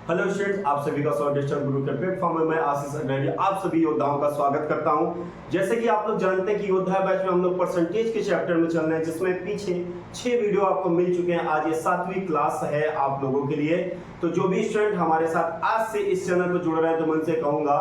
Hello students, आप सभी का स्वागत गुरु के प्लेटफॉर्म में मैं आशीष अग्रवाल आप सभी योद्धाओं का स्वागत करता हूं। जैसे कि आप लोग जानते हैं कि योद्धा बैच में हम लोग परसेंटेज के चैप्टर में चल रहे हैं, जिसमें पीछे 6 वीडियो आपको मिल चुके हैं। आज ये 7वीं क्लास है आप लोगों के लिए। तो जो भी स्टूडेंट हमारे साथ आज से इस चैनल पर जुड़ रहे हैं, तो मैं उनसे कहूंगा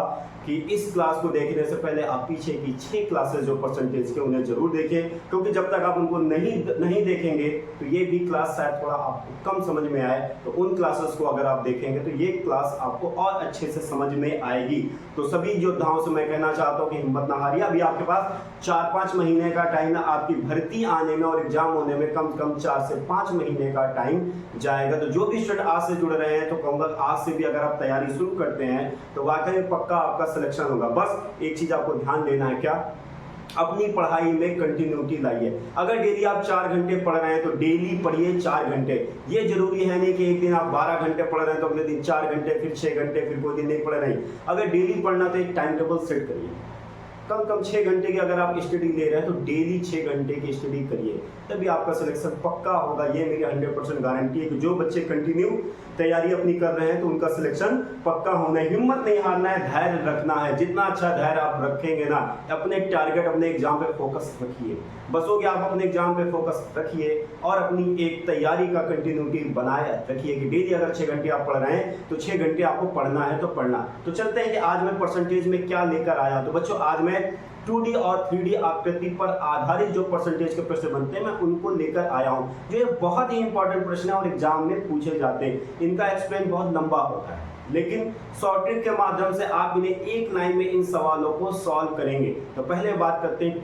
कि इस क्लास को देखने से पहले आप पीछे की 6 क्लासेस जो परसेंटेज के उन्हें जरूर देखें, क्योंकि जब तक आप उनको नहीं देखेंगे तो ये भी क्लास शायद थोड़ा आपको कम समझ में आए। तो उन क्लासेस को अगर आप देखेंगे तो ये क्लास आपको और अच्छे से समझ में आएगी। तो सभी योद्धाओं से मैं कहना चाहता हूँ कि हिम्मत ना हारिए। अभी आपके पास 4-5 महीने का टाइम है आपकी भर्ती आने में, और एग्जाम होने में कम से कम 4 से 5 महीने का टाइम जाएगा। तो जो भी स्टूडेंट आज से जुड़ रहे हैं, तो कहूँगा आज से भी अगर आप तैयारी शुरू करते हैं तो वाकई पक्का आपका सिलेक्शन होगा। बस एक चीज आपको ध्यान देना है, क्या? अपनी पढ़ाई में कंटिन्यूटी लाइए। अगर डेली आप 4 घंटे पढ़ रहे हैं तो डेली पढ़िए 4 घंटे। ये जरूरी है नहीं कि एक दिन आप 12 घंटे पढ़ रहे हैं तो अगले दिन 4 घंटे, फिर 6 घंटे, फिर कोई दिन नहीं पढ़ रहे हैं। अगर डेली पढ़ना तो एक टाइम टेबल सेट करिए। कम 6 घंटे की अगर आप स्टडी ले रहे हैं तो डेली 6 घंटे की स्टडी करिए, तभी आपका सिलेक्शन पक्का होगा। ये मेरी 100% गारंटी है कि जो बच्चे कंटिन्यू तैयारी अपनी कर रहे हैं तो उनका सिलेक्शन पक्का होना है। हिम्मत नहीं हारना है, धैर्य रखना है। जितना अच्छा धैर्य आप रखेंगे ना, अपने टारगेट, अपने एग्जाम पे फोकस रखिए। बस हो गया, आप अपने एग्जाम पे फोकस रखिए और अपनी एक तैयारी का कंटिन्यूटी बनाए रखिए कि डेली अगर 6 घंटे आप पढ़ रहे हैं तो 6 घंटे आपको पढ़ना है तो पढ़ना। तो चलते हैं कि आज मैं परसेंटेज में क्या लेकर आया हूं। तो बच्चों, आज मैं 2D और 3D आकृति पर आधारित जो परसेंटेज के प्रश्न बनते हैं, मैं उनको लेकर आया हूं। जो ये बहुत ही इंपॉर्टेंट प्रश्न है और एग्जाम में पूछे जाते हैं। इनका एक्सप्लेन बहुत लंबा होता है, लेकिन शॉर्ट ट्रिक के माध्यम से आप इन्हें एक लाइन में इन सवालों को सॉल्व करेंगे। तो पहले बात करते हैं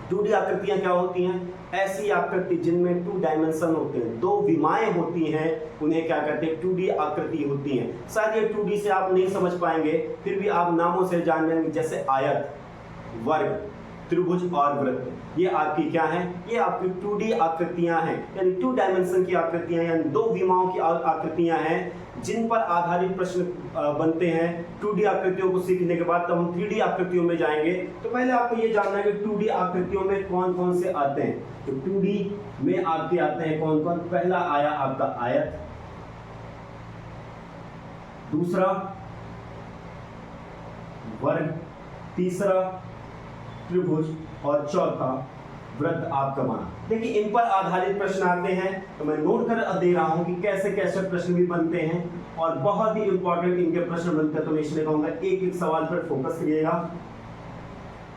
2D आकृतियां क्या होती हैं? ऐसी आकृति जिनमें 2 डायमेंशन होते हैं, 2 विमाएं होती हैं, उन्हें क्या कहते हैं? 2D आकृति होती हैं। शायद ये 2D से आप नहीं समझ पाएंगे, फिर भी आप नामों से जान जाएंगे, जैसे आयत, वर्ग, त्रिभुज और वृत्त। ये आपकी क्या है? ये आपकी 2D आकृतियां हैं, यानी 2 डायमेंशन की आकृतियां, यानी 2 विमाओं की आकृतियां हैं जिन पर आधारित प्रश्न बनते हैं। 2D आकृतियों को सीखने के बाद तब हम 3D आकृतियों में जाएंगे। तो पहले आपको ये जानना है कि 2D आकृतियों में कौन कौन से आते हैं। तो 2D में आपके आते हैं कौन कौन? पहला आया आपका आयत, दूसरा वर्ग, तीसरा त्रिभुज और चौथा वृत्त आपका बना। देखिए, इन पर आधारित प्रश्न आते हैं, तो मैं नोट कर दे रहा हूं कि कैसे कैसे प्रश्न भी बनते हैं और बहुत ही इंपॉर्टेंट इनके प्रश्न बनते हैं। तो मैं इसलिए कहूंगा एक एक सवाल पर फोकस करिएगा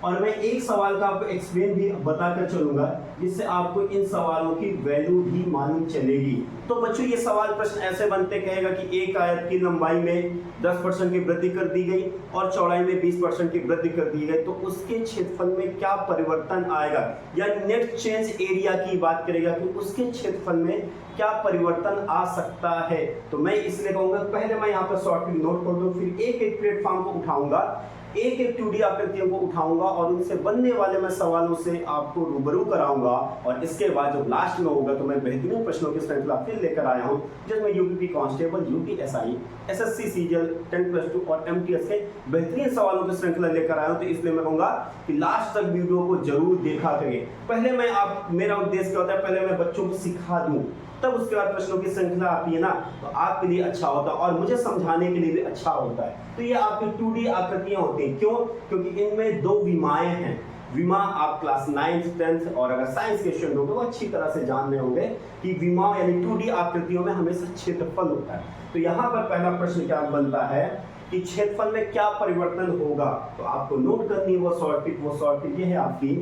और मैं एक सवाल का आपको एक्सप्लेन भी बताकर चलूंगा, जिससे आपको इन सवालों की वैल्यू भी मालूम चलेगी। तो बच्चों, ये सवाल प्रश्न ऐसे बनते, कहेगा कि एक आयत की लंबाई में 10% की वृद्धि कर दी गई और चौड़ाई में 20% की वृद्धि कर दी गई, तो उसके क्षेत्रफल में क्या परिवर्तन आएगा? या नेट चेंज एरिया की बात करेगा कि उसके क्षेत्रफल में क्या परिवर्तन आ सकता है। तो मैं इसलिए कहूंगा पहले मैं यहाँ पर शॉर्ट नोट कर दूं, फिर एक एक प्लेटफॉर्म को उठाऊंगा, एक एक 2D आकृतियों को उठाऊंगा और उनसे बनने वाले मैं सवालों से आपको रूबरू कराऊंगा। और इसके बाद जब लास्ट में होगा तो मैं बेहतरीन प्रश्नों की श्रृंखला फिर लेकर आया हूं, जिसमें UP constable, UPSI, SSC CGL 10+2 और MTS के बेहतरीन सवालों की श्रृंखला लेकर आया हूं। तो इसलिए मैं कहूंगा कि लास्ट तक वीडियो को जरूर देखा करिए। पहले मेरा उद्देश्य क्या होता है, पहले मैं बच्चों को सिखा दूं, तब उसके बाद प्रश्नों की श्रृंखला आती है ना, तो आपके लिए अच्छा होता है और मुझे समझाने के लिए भी अच्छा होता है। तो ये आपकी 2D आकृतियां होती हैं। क्यों? क्योंकि इनमें 2 विमाएं हैं। विमा आप क्लास 9th 10th और अगर साइंस के स्टूडेंट हो तो अच्छी तरह से जान रहे होंगे कि विमा यानी 2D आकृतियों में हमेशा क्षेत्रफल होता है। तो यहाँ पर पहला प्रश्न क्या बनता है कि क्षेत्रफल में क्या परिवर्तन होगा। तो आपको नोट करनी है वो शॉर्ट ट्रिक ये है आपकी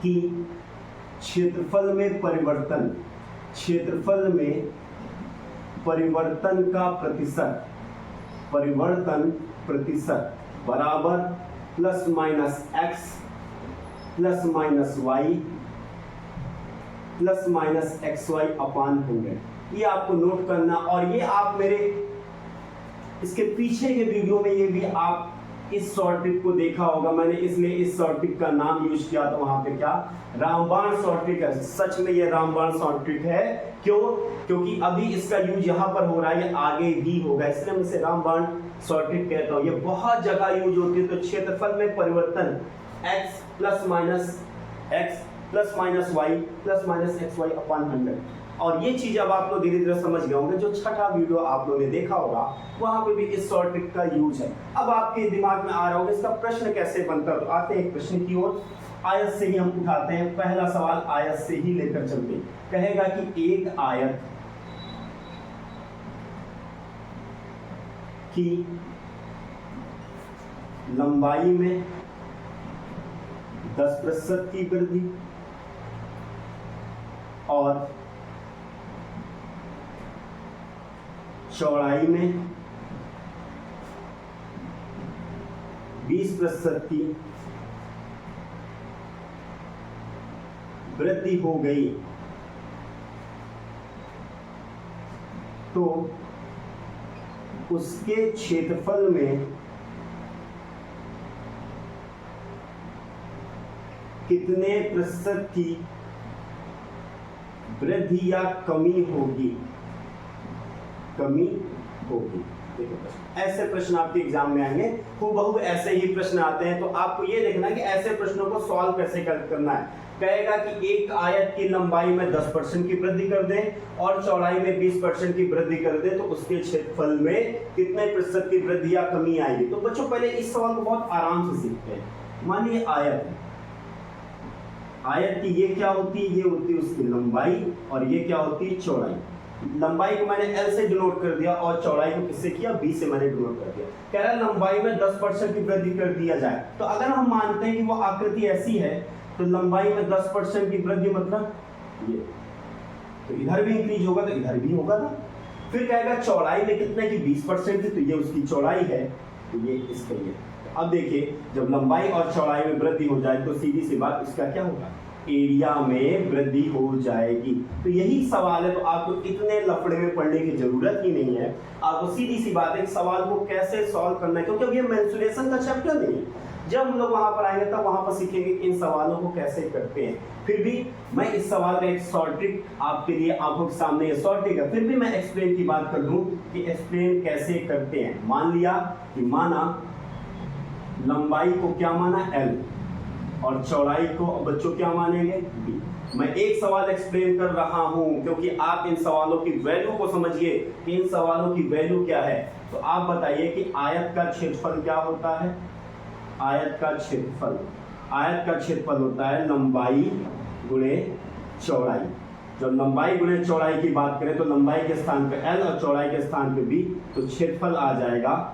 कि क्षेत्रफल में परिवर्तन का प्रतिशत बराबर ±x ±y ±xy अपान 100। ये आपको नोट करना। और ये आप मेरे इसके पीछे के वीडियो में ये भी आप इस शॉर्ट ट्रिक को देखा होगा, मैंने इसलिए इस शॉर्ट ट्रिक का नाम यूज किया था वहां पे, क्या? रामबाण शॉर्ट ट्रिक है। सच में ये रामबाण शॉर्ट ट्रिक है। क्यों? क्योंकि अभी इसका यूज यहाँ पर हो रहा है, ये आगे भी होगा, इसलिए मैं इसे रामबाण शॉर्ट ट्रिक कहता हूँ। ये बहुत जगह यूज होती है। तो क्षेत्रफल में परिवर्तन x ± y ±xy अपान 100। और ये चीज अब आप लोग धीरे धीरे समझ गए होंगे। जो छठा वीडियो आप लोगों ने देखा होगा वहां पे भी इस शॉर्ट ट्रिक का यूज है। अब आपके दिमाग में आ रहा होगा इसका प्रश्न कैसे बनता है। तो आते हैं एक प्रश्न की ओर। आयत से ही हम उठाते हैं। पहला सवाल आयत से ही लेकर चलते हैं। कहेगा कि एक आयत की लंबाई में 10% की वृद्धि और चौड़ाई में 20% की वृद्धि हो गई तो उसके क्षेत्रफल में कितने प्रतिशत की वृद्धि या कमी होगी। देखो ऐसे प्रश्न आपके एग्जाम में आएंगे, हूबहू ऐसे ही प्रश्न आते हैं। तो आपको ये देखना है कि ऐसे प्रश्नों को सॉल्व कैसे करना है। कहेगा कि एक आयत की लंबाई में 10% की वृद्धि कर दें और चौड़ाई में 20% की वृद्धि कर दें तो उसके क्षेत्रफल में कितने प्रतिशत की वृद्धि या कमी आएगी। तो बच्चों पहले इस सवाल को बहुत आराम से सीखते हैं। मानिए आयत की ये क्या होती है, ये होती है उसकी लंबाई और ये क्या होती है चौड़ाई। लंबाई को मैंने L से डिनोट कर दिया और चौड़ाई को किससे किया, B से मैंने डिनोट कर दिया। कह रहा है लंबाई में 10% की वृद्धि कर दिया जाए। तो अगर हम मानते हैं कि वो आकृति ऐसी है तो लंबाई में 10% की वृद्धि मतलब ये, तो इधर भी इंक्रीज होगा तो इधर भी होगा ना। फिर कहेगा चौड़ाई में कितने की 20% की, तो ये उसकी चौड़ाई है तो ये इसका ये। अब देखिए जब लंबाई और चौड़ाई में वृद्धि हो जाए तो सीधी सी बात इसका क्या होगा, एरिया में वृद्धि हो जाएगी। तो यही सवाल है। तो आपको इतने लफड़े में पढ़ने की जरूरत ही नहीं है। आपको सीधी सी बात है सवाल को कैसे सॉल्व करना है, क्योंकि अब ये मेंसुरेशन का चैप्टर नहीं है। जब हम लोग वहां पर आएंगे तब वहां पर सीखेंगे इन सवालों को कैसे करते हैं। फिर भी मैं इस सवाल का एक शॉर्ट ट्रिक आपके लिए आंखों के सामने ये शॉर्ट ट्रिक है, फिर भी मैं एक्सप्लेन की बात कर दूं कि एक्सप्लेन कैसे करते हैं। मान लिया कि माना लंबाई को क्या माना L और चौड़ाई को बच्चों क्या मानेंगे B। मैं एक सवाल एक्सप्लेन कर रहा हूं क्योंकि आप इन सवालों की वैल्यू को समझिए कि इन सवालों की वैल्यू क्या है। तो आप बताइए कि आयत का क्षेत्रफल क्या होता है। आयत का क्षेत्रफल होता है लंबाई गुणे चौड़ाई। जब लंबाई गुणे चौड़ाई की बात करें तो लंबाई के स्थान पे L और चौड़ाई के स्थान पे B, तो क्षेत्रफल आ जाएगा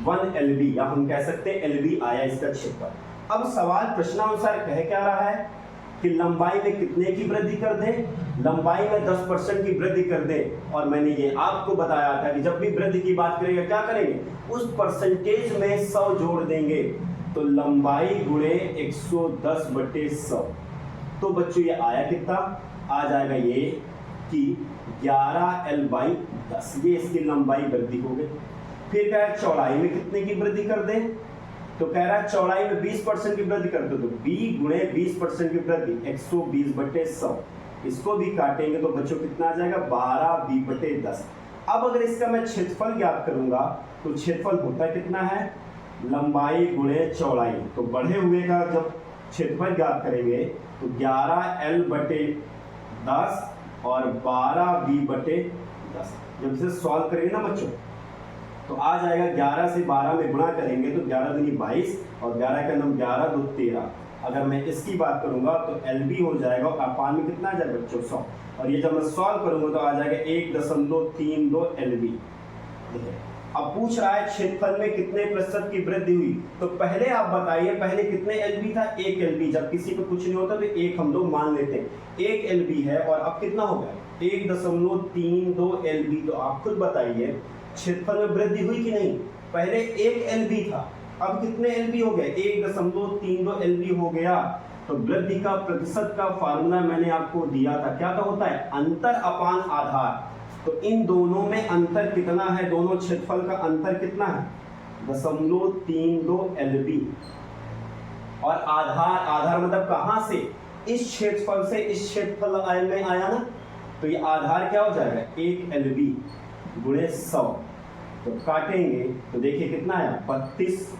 1 LB, या हम कह सकते हैं LB आया इसका क्षेत्रफल। अब सवाल प्रश्नानुसार कह क्या रहा है कि लंबाई में कितने की वृद्धि कर दें, लंबाई में 10% की वृद्धि कर दें। और मैंने ये आपको बताया था कि जब भी वृद्धि की बात करेंगे क्या करेंगे, उस परसेंटेज में 100 जोड़ देंगे। तो लंबाई गुणे 110/100, तो बच्चों ये आया कितना, आ जाएगा ये कि 11L/10, ये इसकी लंबाई वृद्धि हो गई। फिर क्या है चौड़ाई में कितने की वृद्धि कर दें, तो कह रहा है चौड़ाई में 20% की वृद्धि कर दो, तो B गुणे 20% की वृद्धि 120/100। इसको भी काटेंगे तो बच्चों कितना आ जाएगा 12B/10। अब अगर इसका मैं क्षेत्रफल ज्ञात करूंगा तो क्षेत्रफल होता कितना है, लंबाई गुणे चौड़ाई। तो बढ़े हुए का जब क्षेत्रफल ज्ञात करेंगे तो 11L/10 और 12B/10। जब इसे सॉल्व करेंगे ना बच्चों तो आ जाएगा 11 से 12 में गुणा करेंगे तो 11 दूनी 22 और 11 का नाम 11 2 13। अगर मैं इसकी बात करूंगा तो LB हो जाएगा और अपान में कितना आ जाएगा बच्चों 100। और ये जब मैं सॉल्व करूंगा तो आ जाएगा 1.32 LB। अब पूछ रहा है क्षेत्रफल में कितने प्रतिशत की वृद्धि हुई। तो पहले आप बताइए पहले कितने LB था, 1 LB। जब किसी को कुछ नहीं होता तो 1 हम लोग मान लेते हैं, 1 LB है। और अब कितना हो गया 1.32 LB। तो आप खुद बताइए क्षेत्रफल में वृद्धि हुई कि नहीं। पहले 1 LB था, अब कितने LB हो गए 1.32 LB हो गया। तो वृद्धि का प्रतिशत का फार्मूला मैंने आपको दिया था, क्या तो होता है अंतर अपान आधार। तो इन दोनों में अंतर कितना है, दोनों क्षेत्रफल का अंतर कितना है 0.32 LB। और आधार मतलब कहां से, इस क्षेत्रफल से इस क्षेत्रफल में आया ना, तो ये आधार क्या हो जाएगा 1 LB गुणे 100। तो काटेंगे तो देखिए कितना आया 32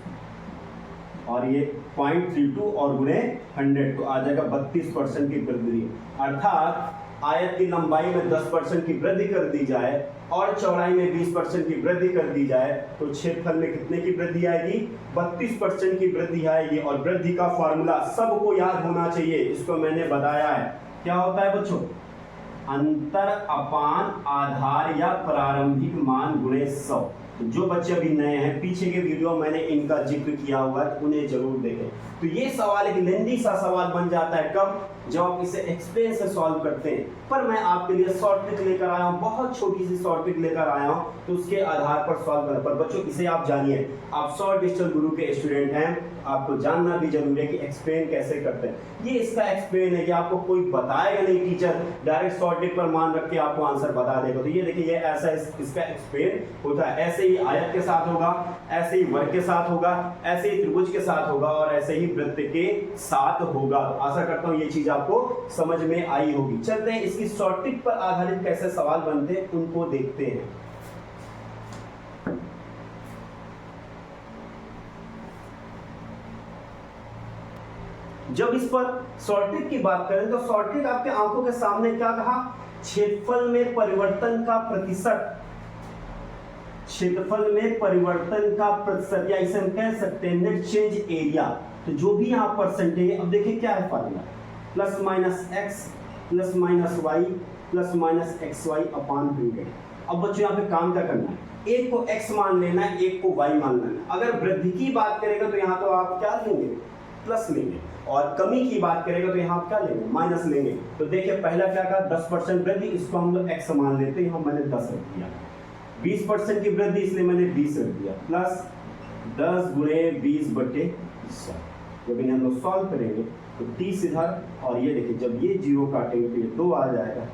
और ये 0.32 और गुणे 100 तो आ जाएगा 32% की वृद्धि। अर्थात आयत की लंबाई में 10% की वृद्धि कर दी जाए और चौड़ाई में 20% की वृद्धि कर दी जाए तो क्षेत्रफल में कितने की वृद्धि आएगी? 32% की वृद्धि आएगी। और वृद्धि का फॉर्मूला सबको याद होना चाहिए, इसको मैंने बताया है। क्या होता है बच्चों? अंतर अपान आधार या प्रारंभिक मान गुणे 100। जो बच्चे अभी नए हैं, पीछे के वीडियो मैंने इनका जिक्र किया हुआ है, उन्हें जरूर देखें। तो ये सवाल एक लेंदी सा सवाल बन जाता है कब? जब आप इसे एक्सप्लेन से सॉल्व करते हैं। पर मैं आपके लिए शॉर्ट ट्रिक लेकर आया हूँ, बहुत छोटी सी शॉर्ट ट्रिक लेकर आया हूँ, तो उसके आधार पर सॉल्व करना। पर बच्चों इसे आप जानिए, आप शॉर्ट डिजिटल गुरु के स्टूडेंट हैं, आपको जानना भी जरूरी है कि एक्सप्लेन कैसे करते हैं। ये इसका एक्सप्लेन है कि आपको कोई बताएगा नहीं, टीचर डायरेक्ट शॉर्ट ट्रिक पर मान रख के आपको आंसर बता देगा। तो ये देखिए, ये ऐसा इसका एक्सप्लेन होता है। ऐसे ही आयत के साथ होगा, ऐसे ही वर्ग के साथ होगा, ऐसे ही त्रिभुज के साथ होगा और ऐसे ही वृत्त के साथ होगा। तो आशा करता हूं ये चीज आपको समझ में आई होगी। चलते हैं इसकी शॉर्ट ट्रिक पर आधारित कैसे सवाल बनते हैं उनको देखते हैं। जब इस पर शॉर्ट ट्रिक की बात करें तो शॉर्ट ट्रिक आपके आंखों के सामने क्या कहा? क्षेत्रफल में परिवर्तन का प्रतिशत, क्षेत्रफल में परिवर्तन का प्रतिशत, या इसे हम कह सकते हैं नेट चेंज एरिया। तो जो भी यहाँ परसेंटेज, अब देखिए क्या है formula, plus minus x plus minus y plus minus x y upon 100। अब बच्चों यहाँ पे काम क्या करना है? एक को x मान लेना है, एक को y मान लेना है। अगर वृद्धि की बात करेगा तो यहाँ तो आप क्या लेंगे? प्लस लेंगे। और कमी की बात करेगा तो यहाँ आप क्या लेंगे? माइनस लेंगे। तो देखिए पहला क्या कहा? 10% वृद्धि, इसको हम लोग x मान लेते हैं, यहाँ मैंने 10 रख दिया। 20% की वृद्धि, इसलिए मैंने 20 रख दिया, प्लस 10 गुणे 20/100। जब इन्हें हम लोग सॉल्व करेंगे तो 30 इधर, और ये देखिए जब ये जीरो काटेंगे तो ये 2 आ जाएगा।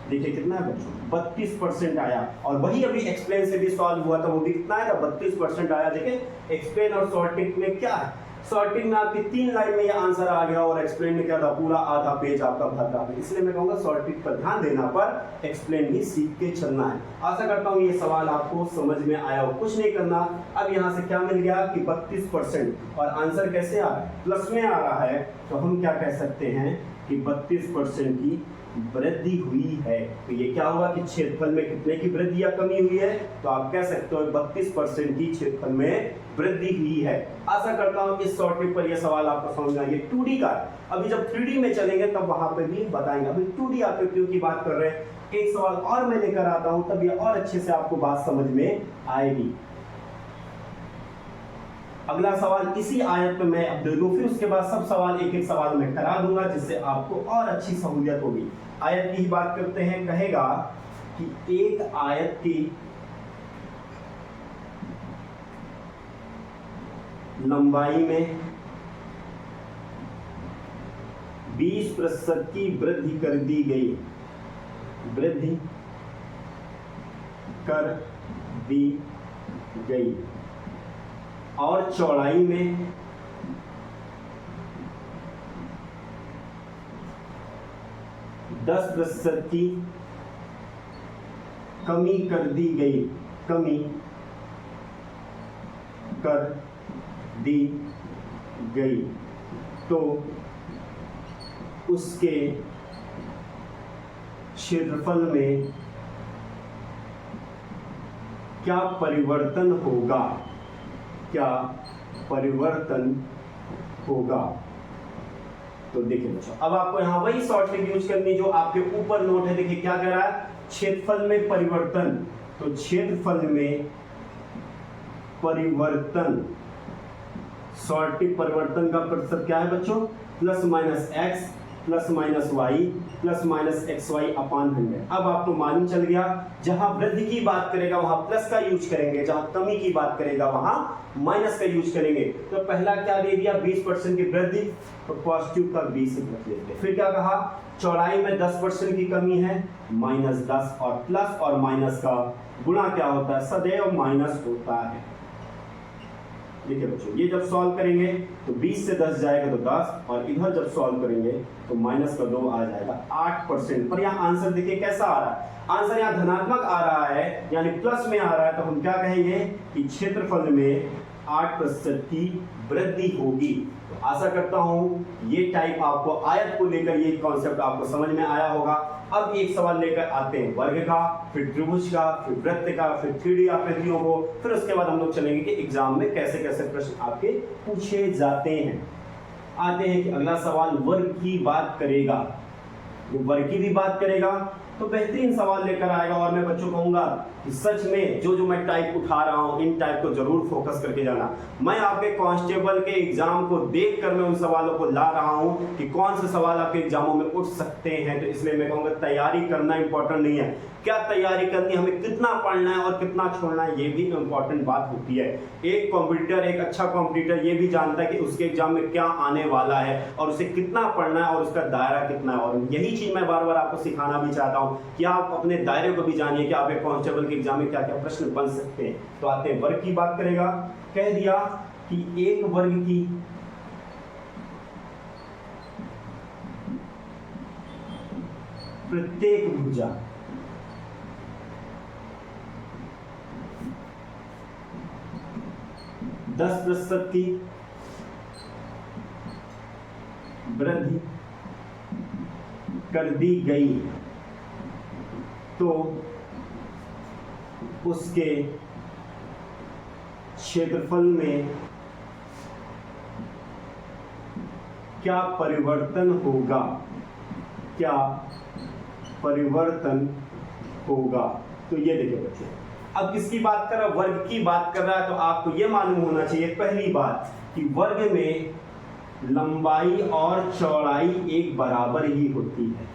देखिए कितना है बच्चों? 32% आया। और वही अभी एक्सप्लेन से भी सॉल्व हुआ था, वो भी कितना आया था? 32% आया। देखिए एक्सप्लेन और शॉर्ट ट्रिक में क्या है? शॉर्ट ट्रिक में आपकी 3 लाइन में ये आंसर आ गया और एक्सप्लेन में क्या था? पूरा आधा पेज आपका भर रहा है। इसलिए मैं कहूँगा शॉर्ट ट्रिक पर ध्यान देना, पर एक्सप्लेन भी सीख के चलना है। आशा करता हूँ ये सवाल आपको समझ में आया हो। कुछ नहीं करना, अब यहाँ से क्या मिल गया कि 32%, और आंसर कैसे आ रहा है? प्लस में आ रहा है। तो हम क्या कह सकते हैं कि 32% की वृद्धि हुई है। तो ये क्या होगा कि क्षेत्रफल में कितने की वृद्धि या कमी हुई है? तो आप कह सकते हो 32% की क्षेत्रफल में वृद्धि हुई है। आशा करता हूं इस शॉर्ट ट्रिक पर यह सवाल आपको समझ में आ गया। 2D का, अभी जब 3D में चलेंगे तब वहां पे भी बताएंगे। अभी 2D आकृतियों की बात कर रहे हैं। एक सवाल और मैं लेकर आता हूं, तब ये और अच्छे से आपको बात समझ में आएगी। अगला सवाल इसी आयत पे मैं अब दे दूं, फिर उसके बाद सब सवाल एक एक सवाल मैं करा दूंगा, जिससे आपको और अच्छी सहूलियत होगी। आयत की ही बात करते हैं। कहेगा कि एक आयत की लंबाई में 20% की वृद्धि कर दी गई, वृद्धि कर दी गई, और चौड़ाई में 10% की कमी कर दी गई, कमी कर दी गई, तो उसके क्षेत्रफल में क्या परिवर्तन होगा? क्या परिवर्तन होगा? तो देखिए बच्चों, अब आपको यहां वही शॉर्ट ट्रिक यूज करनी जो आपके ऊपर नोट है। देखिए क्या कह रहा है? क्षेत्रफल में परिवर्तन। तो क्षेत्रफल में परिवर्तन, शॉर्ट ट्रिक परिवर्तन का प्रतिशत क्या है बच्चों? Plus minus x plus minus y plus minus x y upon 100। अब आपको मालूम चल गया, जहां वृद्धि की बात करेगा वहां प्लस का यूज करेंगे, जहां कमी की बात करेगा वहां माइनस का यूज करेंगे। तो पहला क्या दे दिया? 20% की वृद्धि, तो पॉजिटिव का 20 रख लेते हैं। फिर क्या कहा? चौड़ाई में 10% की कमी है, माइनस 10, और प्लस और माइनस का गुणा क्या होता है? सदैव माइनस होता है। देखिए बच्चों, ये जब सॉल्व करेंगे तो 20 से 10 जाएगा तो 10, और इधर जब सॉल्व करेंगे तो माइनस का 2 आ जाएगा, 8%। पर यहाँ आंसर देखिए कैसा आ रहा है? आंसर यहाँ धनात्मक आ रहा है, यानी प्लस में आ रहा है। तो हम क्या कहेंगे कि क्षेत्रफल में 8% की वृद्धि होगी। तो आशा करता हूं ये टाइप आपको, आयत को लेकर ये कॉन्सेप्ट आपको समझ में आया होगा। अब एक सवाल लेकर आते हैं वर्ग का, फिर त्रिभुज का, फिर वृत्त का, फिर 3D आकृतियों को, फिर उसके बाद हम लोग चलेंगे कि एग्जाम में कैसे कैसे प्रश्न आपके पूछे जाते हैं। आते हैं कि अगला सवाल वर्ग की बात करेगा, वो वर्ग की भी बात करेगा तो बेहतरीन सवाल लेकर आएगा। और मैं बच्चों कहूंगा कि सच में जो मैं टाइप उठा रहा हूं इन टाइप को जरूर फोकस करके जाना। मैं आपके कांस्टेबल के एग्जाम को देखकर मैं उन सवालों को ला रहा हूं कि कौन से सवाल आपके एग्जामों में उठ सकते हैं। तो इसलिए मैं कहूंगा तैयारी करना इंपॉर्टेंट नहीं है, क्या तैयारी करनी, हमें कितना पढ़ना है और कितना छोड़ना है, ये भी इंपॉर्टेंट बात होती है। एक कॉम्पिटिटर, एक अच्छा कॉम्पिटिटर ये भी जानता है कि उसके एग्जाम में क्या आने वाला है और उसे कितना पढ़ना है और उसका दायरा कितना है। और यही चीज मैं बार बार आपको सिखाना भी चाहता हूं कि आप अपने दायरे को भी जानिए कि आप एक कांस्टेबल के एग्जाम में क्या क्या प्रश्न बन सकते हैं। तो आते हैं वर्ग की बात करेगा। कह दिया कि एक वर्ग की प्रत्येक भुजा 10% की वृद्धि कर दी गई तो उसके क्षेत्रफल में क्या परिवर्तन होगा, क्या परिवर्तन होगा। तो ये देखिए बच्चों, अब किसकी बात कर रहा है, वर्ग की बात कर रहा है। तो आपको यह मालूम होना चाहिए पहली बात कि वर्ग में लंबाई और चौड़ाई एक बराबर ही होती है।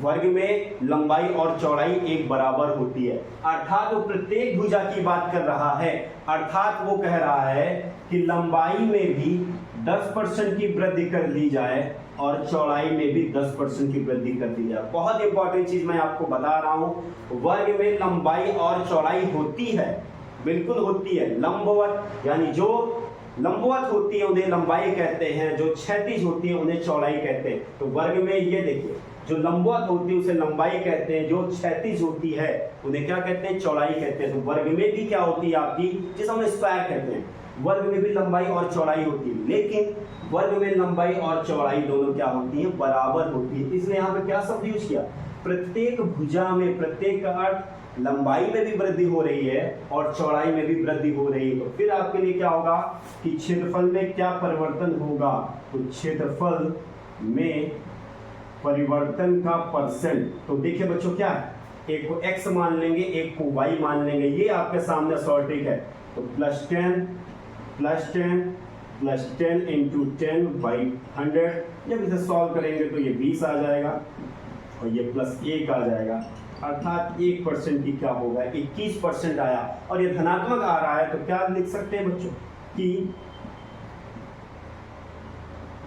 वर्ग में लंबाई और चौड़ाई एक बराबर होती है, अर्थात वो प्रत्येक भुजा की बात कर रहा है। अर्थात वो कह रहा है कि लंबाई में भी 10% की वृद्धि कर दी जाए और चौड़ाई में भी 10% की वृद्धि कर दी जाए। बहुत इंपॉर्टेंट चीज मैं आपको बता रहा हूं, वर्ग में लंबाई और चौड़ाई होती है, बिल्कुल होती है। लंबवत यानी जो लंबवत होती है उन्हें लंबाई कहते हैं, जो क्षैतिज होती है उन्हें चौड़ाई कहते हैं। तो वर्ग में ये देखिए, जो लंबवत होती है उसे लंबाई कहते हैं, जो क्षैतिज होती है उन्हें क्या कहते हैं, चौड़ाई कहते हैं। तो वर्ग में भी क्या होती है आपकी, जिसे हम स्क्वायर कहते हैं, वर्ग में भी लंबाई और चौड़ाई होती है। लेकिन वर्ग में लंबाई और चौड़ाई दोनों क्या होती है, बराबर होती है। इसलिए यहाँ पे क्या शब्द यूज किया, प्रत्येक भुजा में, प्रत्येक का अर्थ लंबाई में भी वृद्धि हो रही है और चौड़ाई में भी वृद्धि हो रही है। तो फिर आपके लिए क्या होगा कि क्षेत्रफल में क्या परिवर्तन होगा। तो क्षेत्रफल में परिवर्तन का परसेंट, तो देखिए बच्चों क्या है, एक को x मान लेंगे, एक को y मान लेंगे। ये आपके सामने शॉर्ट ट्रिक है। तो +10 प्लस 10 इंटू 10/100। जब इसे सॉल्व करेंगे तो ये 20 आ जाएगा और ये +1 आ जाएगा, अर्थात 1% की क्या होगा, 21% आया। और ये धनात्मक आ रहा है तो क्या लिख सकते हैं बच्चों कि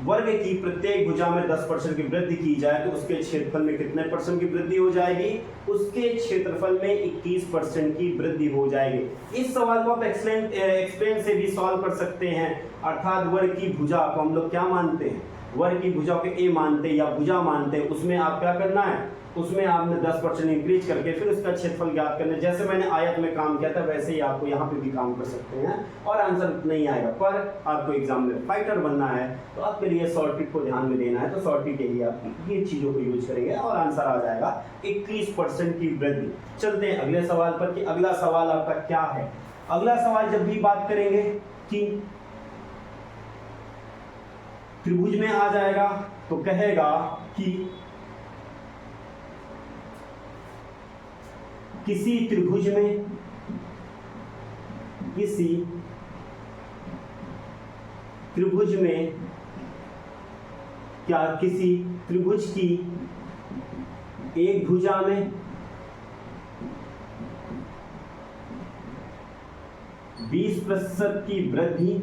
वर्ग की प्रत्येक भुजा में 10% की वृद्धि की जाए तो उसके क्षेत्रफल में कितने % की वृद्धि हो जाएगी, उसके क्षेत्रफल में 21% की वृद्धि हो जाएगी। इस सवाल को आप एक्सप्लेन से भी सॉल्व कर सकते हैं। अर्थात वर्ग की भुजा को हम लोग क्या मानते हैं, वर्ग की भुजा को ए मानते हैं या भुजा मानते हैं। उसमें आप क्या करना है, उसमें आपने 10% इंक्रीज करके फिर उसका क्षेत्रफल ज्ञात करना है। जैसे मैंने आयत में काम किया था वैसे ही आपको यहाँ पे भी काम कर सकते हैं और आंसर नहीं आएगा। पर आपको एग्जाम में फाइटर बनना है तो आपके लिए शॉर्ट ट्रिक को ध्यान में देना है। तो शॉर्ट ट्रिक के लिए आप ये चीजों को यूज करेंगे और आंसर आ जाएगा 21% की वृद्धि। चलते हैं अगले सवाल पर कि अगला सवाल आपका क्या है। अगला सवाल जब भी बात करेंगे कि त्रिभुज में आ जाएगा तो कहेगा कि किसी त्रिभुज में क्या किसी त्रिभुज की एक भुजा में 20% की वृद्धि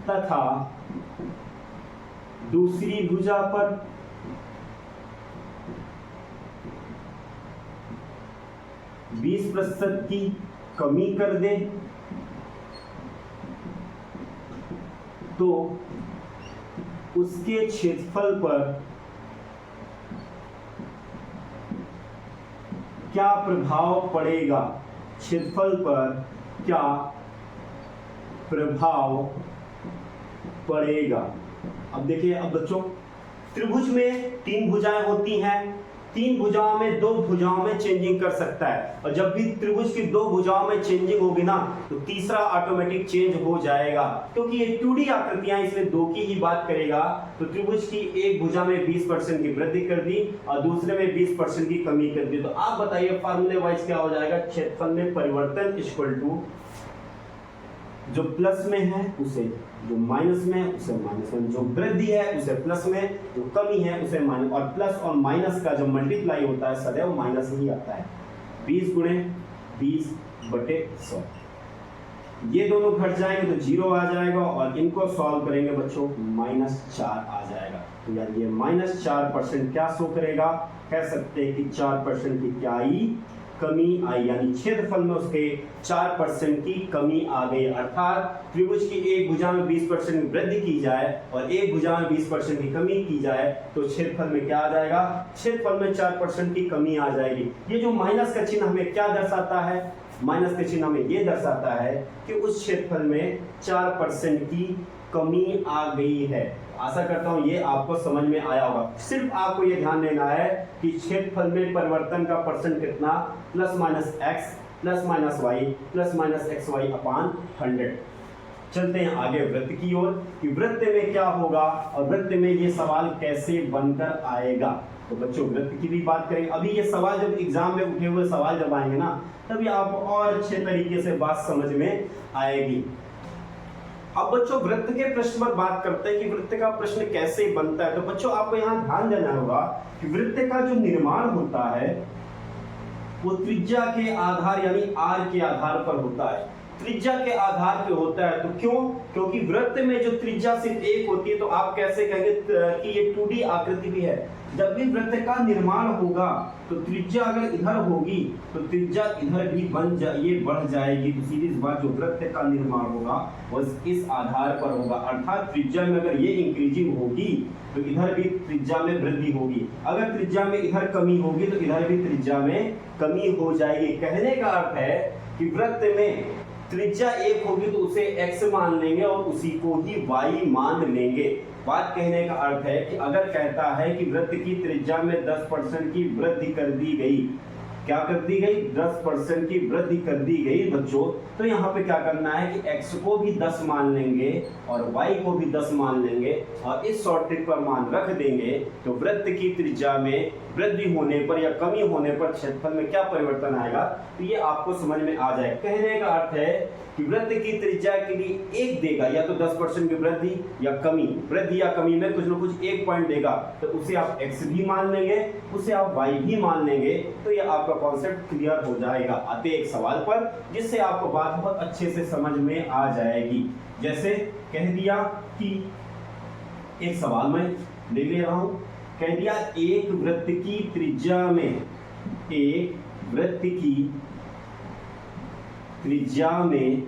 तथा दूसरी भुजा पर 20% की कमी कर दे तो उसके क्षेत्रफल पर क्या प्रभाव पड़ेगा, क्षेत्रफल पर क्या प्रभाव पड़ेगा। अब देखिए, अब बच्चों त्रिभुज में 3 भुजाएं होती हैं, 3 भुजाओं में 2 भुजाओं में चेंजिंग कर सकता है, और जब भी त्रिभुज की 2 भुजाओं में चेंजिंग होगी ना तो तीसरा ऑटोमेटिक चेंज हो जाएगा, क्योंकि ये 2D आकृतियां इसलिए 2 की ही बात करेगा। तो त्रिभुज की एक भुजा में 20% की वृद्धि कर दी और दूसरे में 20% की कमी कर दी। तो आप बताइए फार्मूले वाइज क्या हो जाएगा, क्षेत्रफल में परिवर्तन इक्वल टू जो प्लस में है उसे, जो माइनस में है उसे माइनस में, जो वृद्धि है उसे प्लस में, जो कमी है उसे माइनस। और प्लस और माइनस का जो मल्टीप्लाई होता है सदैव माइनस ही आता है। 20 गुणे 20/100, ये दोनों घट जाएंगे तो 0 आ जाएगा, और इनको सॉल्व करेंगे बच्चों -4 आ जाएगा। तो यार ये -4% क्या शो करेगा, कह सकते हैं कि 4% की क्या आई, कमी आई, यानी क्षेत्रफल में उसके 4% की कमी आ गई। अर्थात त्रिभुज की एक भुजा में 20% की वृद्धि की जाए और एक भुजा में 20% की कमी की जाए तो क्षेत्रफल में क्या आ जाएगा, क्षेत्रफल में 4% की कमी आ जाएगी। ये जो माइनस का चिन्ह हमें क्या दर्शाता है, माइनस का चिन्ह हमें ये दर्शाता है कि उस क्षेत्रफल में 4% की कमी आ गई है। आशा करता हूं ये आपको समझ में आया होगा। सिर्फ आपको ये ध्यान देना है कि क्षेत्रफल में परिवर्तन का परसेंट कितना, ±x ±y ±xy/100। चलते हैं आगे वृत्त की ओर कि वृत्त में क्या होगा और वृत्त में ये सवाल कैसे बनकर आएगा। तो बच्चों वृत्त की भी बात करेंगे। अभी ये सवाल जब एग्जाम में उठे हुए सवाल जब आएंगे ना तभी आपको और अच्छे तरीके से बात समझ में आएगी। अब बच्चों वृत्त के प्रश्न पर बात करते हैं कि वृत्त का प्रश्न कैसे बनता है। तो बच्चों आपको यहाँ ध्यान देना होगा कि वृत्त का जो निर्माण होता है वो त्रिज्या के आधार यानी r के आधार पर होता है, त्रिज्या के आधार पे होता है। तो क्यों, क्योंकि वृत्त में जो त्रिज्या सिर्फ एक होती है तो आप कैसे कहेंगे कि ये 2D आकृति भी है। जब भी वृत्त का निर्माण होगा तो त्रिज्या अगर इधर होगी तो त्रिज्या इधर भी बढ़ जाएगी। तो सीधी बात जो वृत्त का निर्माण होगा वो इस आधार पर होगा, अर्थात त्रिज्या में अगर ये इंक्रीजिंग होगी तो इधर भी त्रिज्या में वृद्धि होगी, अगर त्रिज्या में इधर कमी होगी तो इधर भी त्रिज्या में कमी हो जाएगी। कहने का अर्थ है कि वृत्त में त्रिज्या एक होगी तो उसे x मान लेंगे और उसी को ही y मान लेंगे। बात कहने का अर्थ है कि अगर कहता है कि वृत्त की त्रिज्या में 10% की वृद्धि कर दी गई, क्या कर दी गई, 10% की वृद्धि कर दी गई बच्चों, तो यहाँ पे क्या करना है कि x को भी 10 मान लेंगे और y को भी 10 मान लेंगे और इस शॉर्ट ट्रिक पर मान रख देंगे। तो वृत्त की त्रिज्या में वृद्धि होने पर या कमी होने पर क्षेत्रफल में क्या परिवर्तन आएगा, तो ये आपको समझ में आ जाए। कहने का अर्थ है कि वृत्त की त्रिज्या के लिए एक देगा, या तो 10% की वृद्धि या कमी, वृद्धि या कमी में कुछ न कुछ एक पॉइंट देगा, तो उसे आप x भी मान लेंगे, उसे आप y भी मान लेंगे। तो ये आपका कॉन्सेप्ट क्लियर हो जाएगा आते एक सवाल पर, जिससे आपको बात बहुत अच्छे से समझ में आ जाएगी। जैसे कह दिया कि एक सवाल में ले ले रहा हूं, कह दिया एक वृत्त की त्रिज्या में, एक वृत्त की त्रिज्या में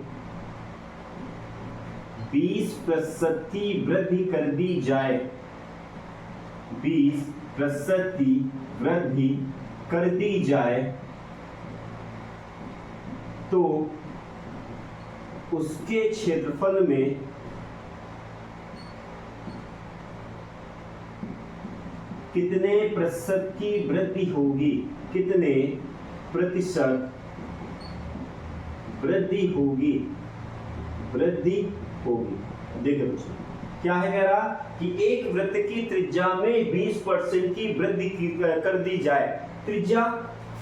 20% की वृद्धि कर दी जाए, 20% की वृद्धि कर दी जाए तो उसके क्षेत्रफल में कितने प्रतिशत की वृद्धि होगी, कितने प्रतिशत वृद्धि होगी, वृद्धि होगी। देखिए क्या है, कह रहा कि एक वृत्त की त्रिज्या में 20% की वृद्धि कर दी जाए, त्रिज्या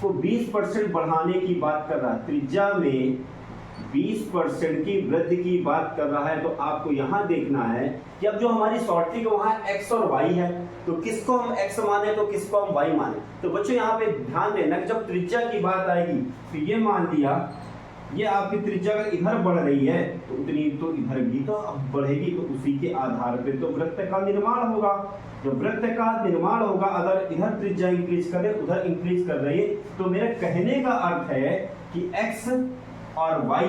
को 20% बढ़ाने की बात कर रहा है, त्रिज्या में 20% की वृद्धि की बात कर रहा है। तो आपको यहां देखना है कि अब जो हमारी शॉर्ट ट्रिक वहां x और y है, तो किसको हम x माने तो किसको हम y माने। तो बच्चों यहाँ पे ध्यान देना कि जब त्रिज्या की बात आएगी तो ये मान लिया ये आपकी त्रिज्या अगर इधर बढ़ रही है तो उतनी तो इधर भी तो बढ़ेगी, तो उसी के आधार पे तो वृत्त का निर्माण होगा। जब वृत्त का निर्माण होगा, अगर इधर त्रिज्या इंक्रीज करे उधर इंक्रीज कर रही है, तो मेरे कहने का अर्थ है कि x और y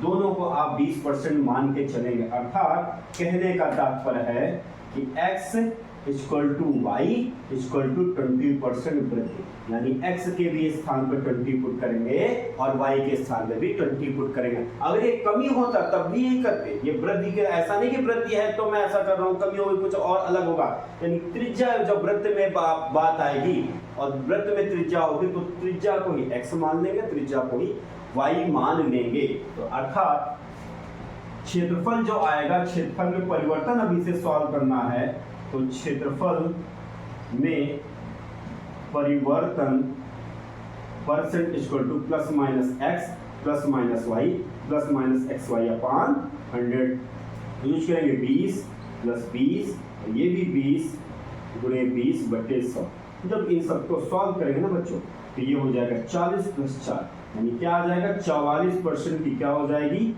दोनों को आप 20% मान के चलेंगे। अर्थात कहने का तात्पर्य है कि x equal to y equal to 20% वृद्धि, यानी x के भी स्थान पर 20 पुट करेंगे और y के स्थान पर भी 20 पुट करेंगे। अगर ये कमी होता तब भी यही करते, ये वृद्धि के, ऐसा नहीं कि वृद्धि है तो मैं ऐसा कर रहा हूँ, कमी होगी कुछ और अलग होगा। यानी त्रिज्या जब वृत्त में बात आएगी और वृत्त में त्रिज्या होगी तो त्रिज्या को ही x मान लेंगे, त्रिज्या को ही y मान लेंगे। तो अर्थात क्षेत्रफल जो आएगा, क्षेत्रफल में परिवर्तन अभी से सॉल्व करना है, तो क्षेत्रफल में परिवर्तन percent equal to plus minus x plus minus y plus minus x y upon 100। Use करेंगे 20 प्लस 20, ये भी 20 गुणे 20 बटे 100। जब इन सबको सॉल्व करेंगे ना बच्चों तो ये हो जाएगा 40 प्लस 4, यानी क्या आ जाएगा 44% की क्या हो जाएगी,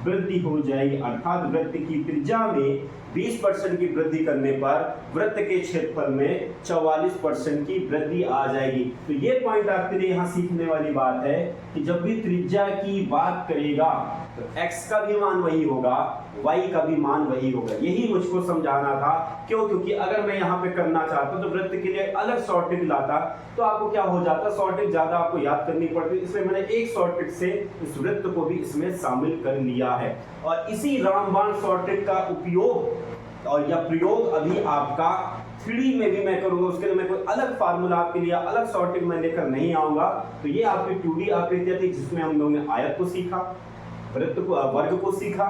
वृद्धि हो जाएगी। अर्थात वृत्त की त्रिज्या में 20% की वृद्धि करने पर वृत्त के क्षेत्रफल में 44% की वृद्धि आ जाएगी। तो ये पॉइंट आपके लिए यहाँ सीखने वाली बात है कि जब भी त्रिज्या की बात करेगा तो x का भी मान वही होगा, y का भी मान वही होगा। यही मुझको समझाना था। क्यों? क्योंकि अगर मैं यहाँ पे करना चाहता तो वृत्त के लिए अलग शॉर्टकट लाता तो आपको क्या हो जाता, शॉर्टकट ज्यादा आपको याद करनी पड़ती, इसलिए मैंने एक शॉर्टकट से इस वृत्त को भी इसमें शामिल कर लिया है। और इसी रामबाण शॉर्टकट का उपयोग और या प्रयोग अभी आपका 3D में भी मैं करूंगा। उसके लिए मैं कोई अलग फार्मूला आपके लिए अलग शॉर्टकट मैं लेकर नहीं आऊंगा। तो ये आपकी 2D आकृतियां थी जिसमें हम लोगों ने आयत को सीखा, वृत्त को, वर्ग को सीखा,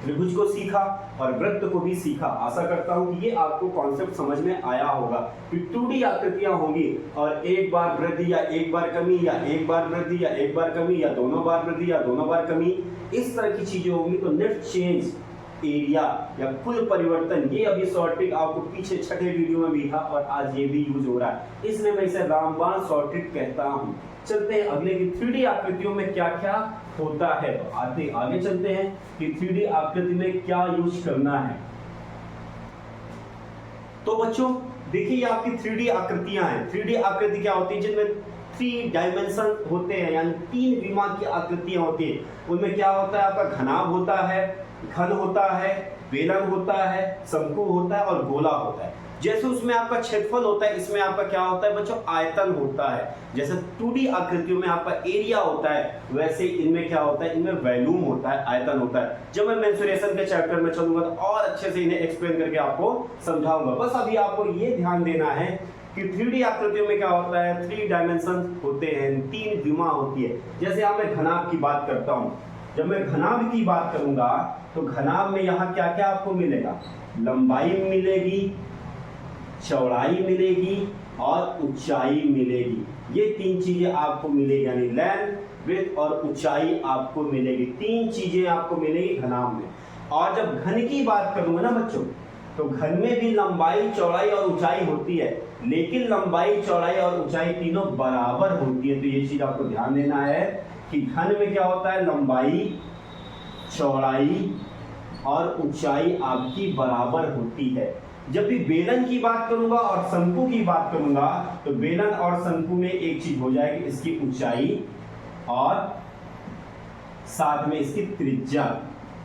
त्रिभुज को सीखा और वृत्त को भी सीखा। आशा करता हूं कि ये आपको कॉन्सेप्ट समझ में आया होगा कि 2D आकृतियां होंगी और एक बार वृद्धि या एक बार कमी या एक बार वृद्धि या एक बार कमी या दोनों बार वृद्धि या दोनों बार कमी, इस तरह की चीजें होंगी। तो नेट चेंज, एरिया या कुल परिवर्तन, ये अभी शॉर्टकट आपको पीछे छठे वीडियो में भी था और आज ये भी यूज हो रहा है, इसलिए मैं इसे रामबाण शॉर्टकट कहता हूं। चलते हैं अगले की 3D आकृतियों में क्या क्या होता है। तो आगे चलते हैं कि 3D आकृति में क्या यूज करना है। तो बच्चों देखिए ये आपकी 3D आकृतियां हैं। 3D आकृति क्या होती है, जिनमें 3 डायमेंशन होते हैं, यानी 3 विमा की आकृतियां होती है। उनमें क्या होता है, आपका घनाभ होता है, घन होता है, बेलन होता है, शंकु होता है और गोला होता है। जैसे उसमें आपका क्षेत्रफल होता है, इसमें आपका क्या होता है बच्चों, आयतन होता है। जैसे 2D आकृतियों में आपका एरिया होता है, वैसे इनमें क्या होता है, इनमें वॉल्यूम होता है, आयतन होता है। जब मैं मेंसुरेशन के चैप्टर में चलूंगा तो और अच्छे से इन्हें एक्सप्लेन करके आपको समझाऊंगा। बस अभी आपको ये ध्यान देना है कि 3D आकृतियों में क्या होता है, 3 डायमेंशन होते हैं, 3 विमा होती है। जैसे यहाँ मैं घनाभ की बात करता हूँ, जब मैं घनाभ की बात करूंगा तो घनाभ में यहाँ क्या क्या आपको मिलेगा, लंबाई मिलेगी, चौड़ाई मिलेगी और ऊंचाई मिलेगी। ये 3 चीजें आपको मिलेगी, यानी लेंथ, विड्थ और ऊंचाई आपको मिलेगी। 3 चीजें आपको मिलेगी घनाभ में। और जब घन की बात करूंगा ना बच्चों, तो घन में भी लंबाई, चौड़ाई और ऊंचाई होती है, लेकिन लंबाई, चौड़ाई और ऊंचाई तीनों बराबर होती है। तो ये चीज आपको ध्यान देना है कि घन में क्या होता है, लंबाई, चौड़ाई और ऊंचाई आपकी बराबर होती है। जब भी बेलन की बात करूंगा और शंकु की बात करूंगा तो बेलन और शंकु में एक चीज हो जाएगी, इसकी ऊंचाई और साथ में इसकी त्रिज्या,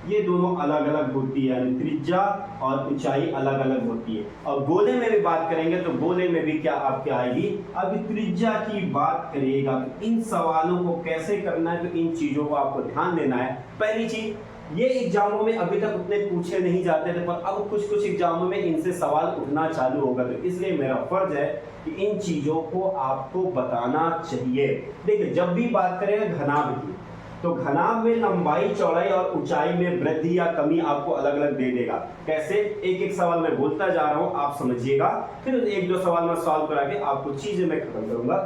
ये दोनों अलग अलग होती है, यानी त्रिज्या और ऊंचाई अलग अलग होती है। और गोले में भी बात करेंगे तो गोले में भी क्या आपके आएगी, अभी त्रिज्या की बात करिएगा। तो इन सवालों को कैसे करना है, तो इन चीजों को आपको ध्यान देना है। पहली चीज, ये एग्जामों में अभी तक उतने पूछे नहीं जाते थे, पर अब कुछ कुछ एग्जामों में इनसे सवाल उठना चालू होगा। तो इसलिए मेरा फर्ज है कि इन चीजों को आपको बताना चाहिए। देखिए जब भी बात करेंगे घनाभ की, तो घनाभ में लंबाई, चौड़ाई और ऊंचाई में वृद्धि या कमी आपको अलग अलग दे देगा। कैसे, एक एक सवाल मैं बोलता जा रहा हूं, आप समझिएगा, फिर एक दो सवाल मैं सॉल्व करा के आपको चीजें मैं खत्म करूंगा।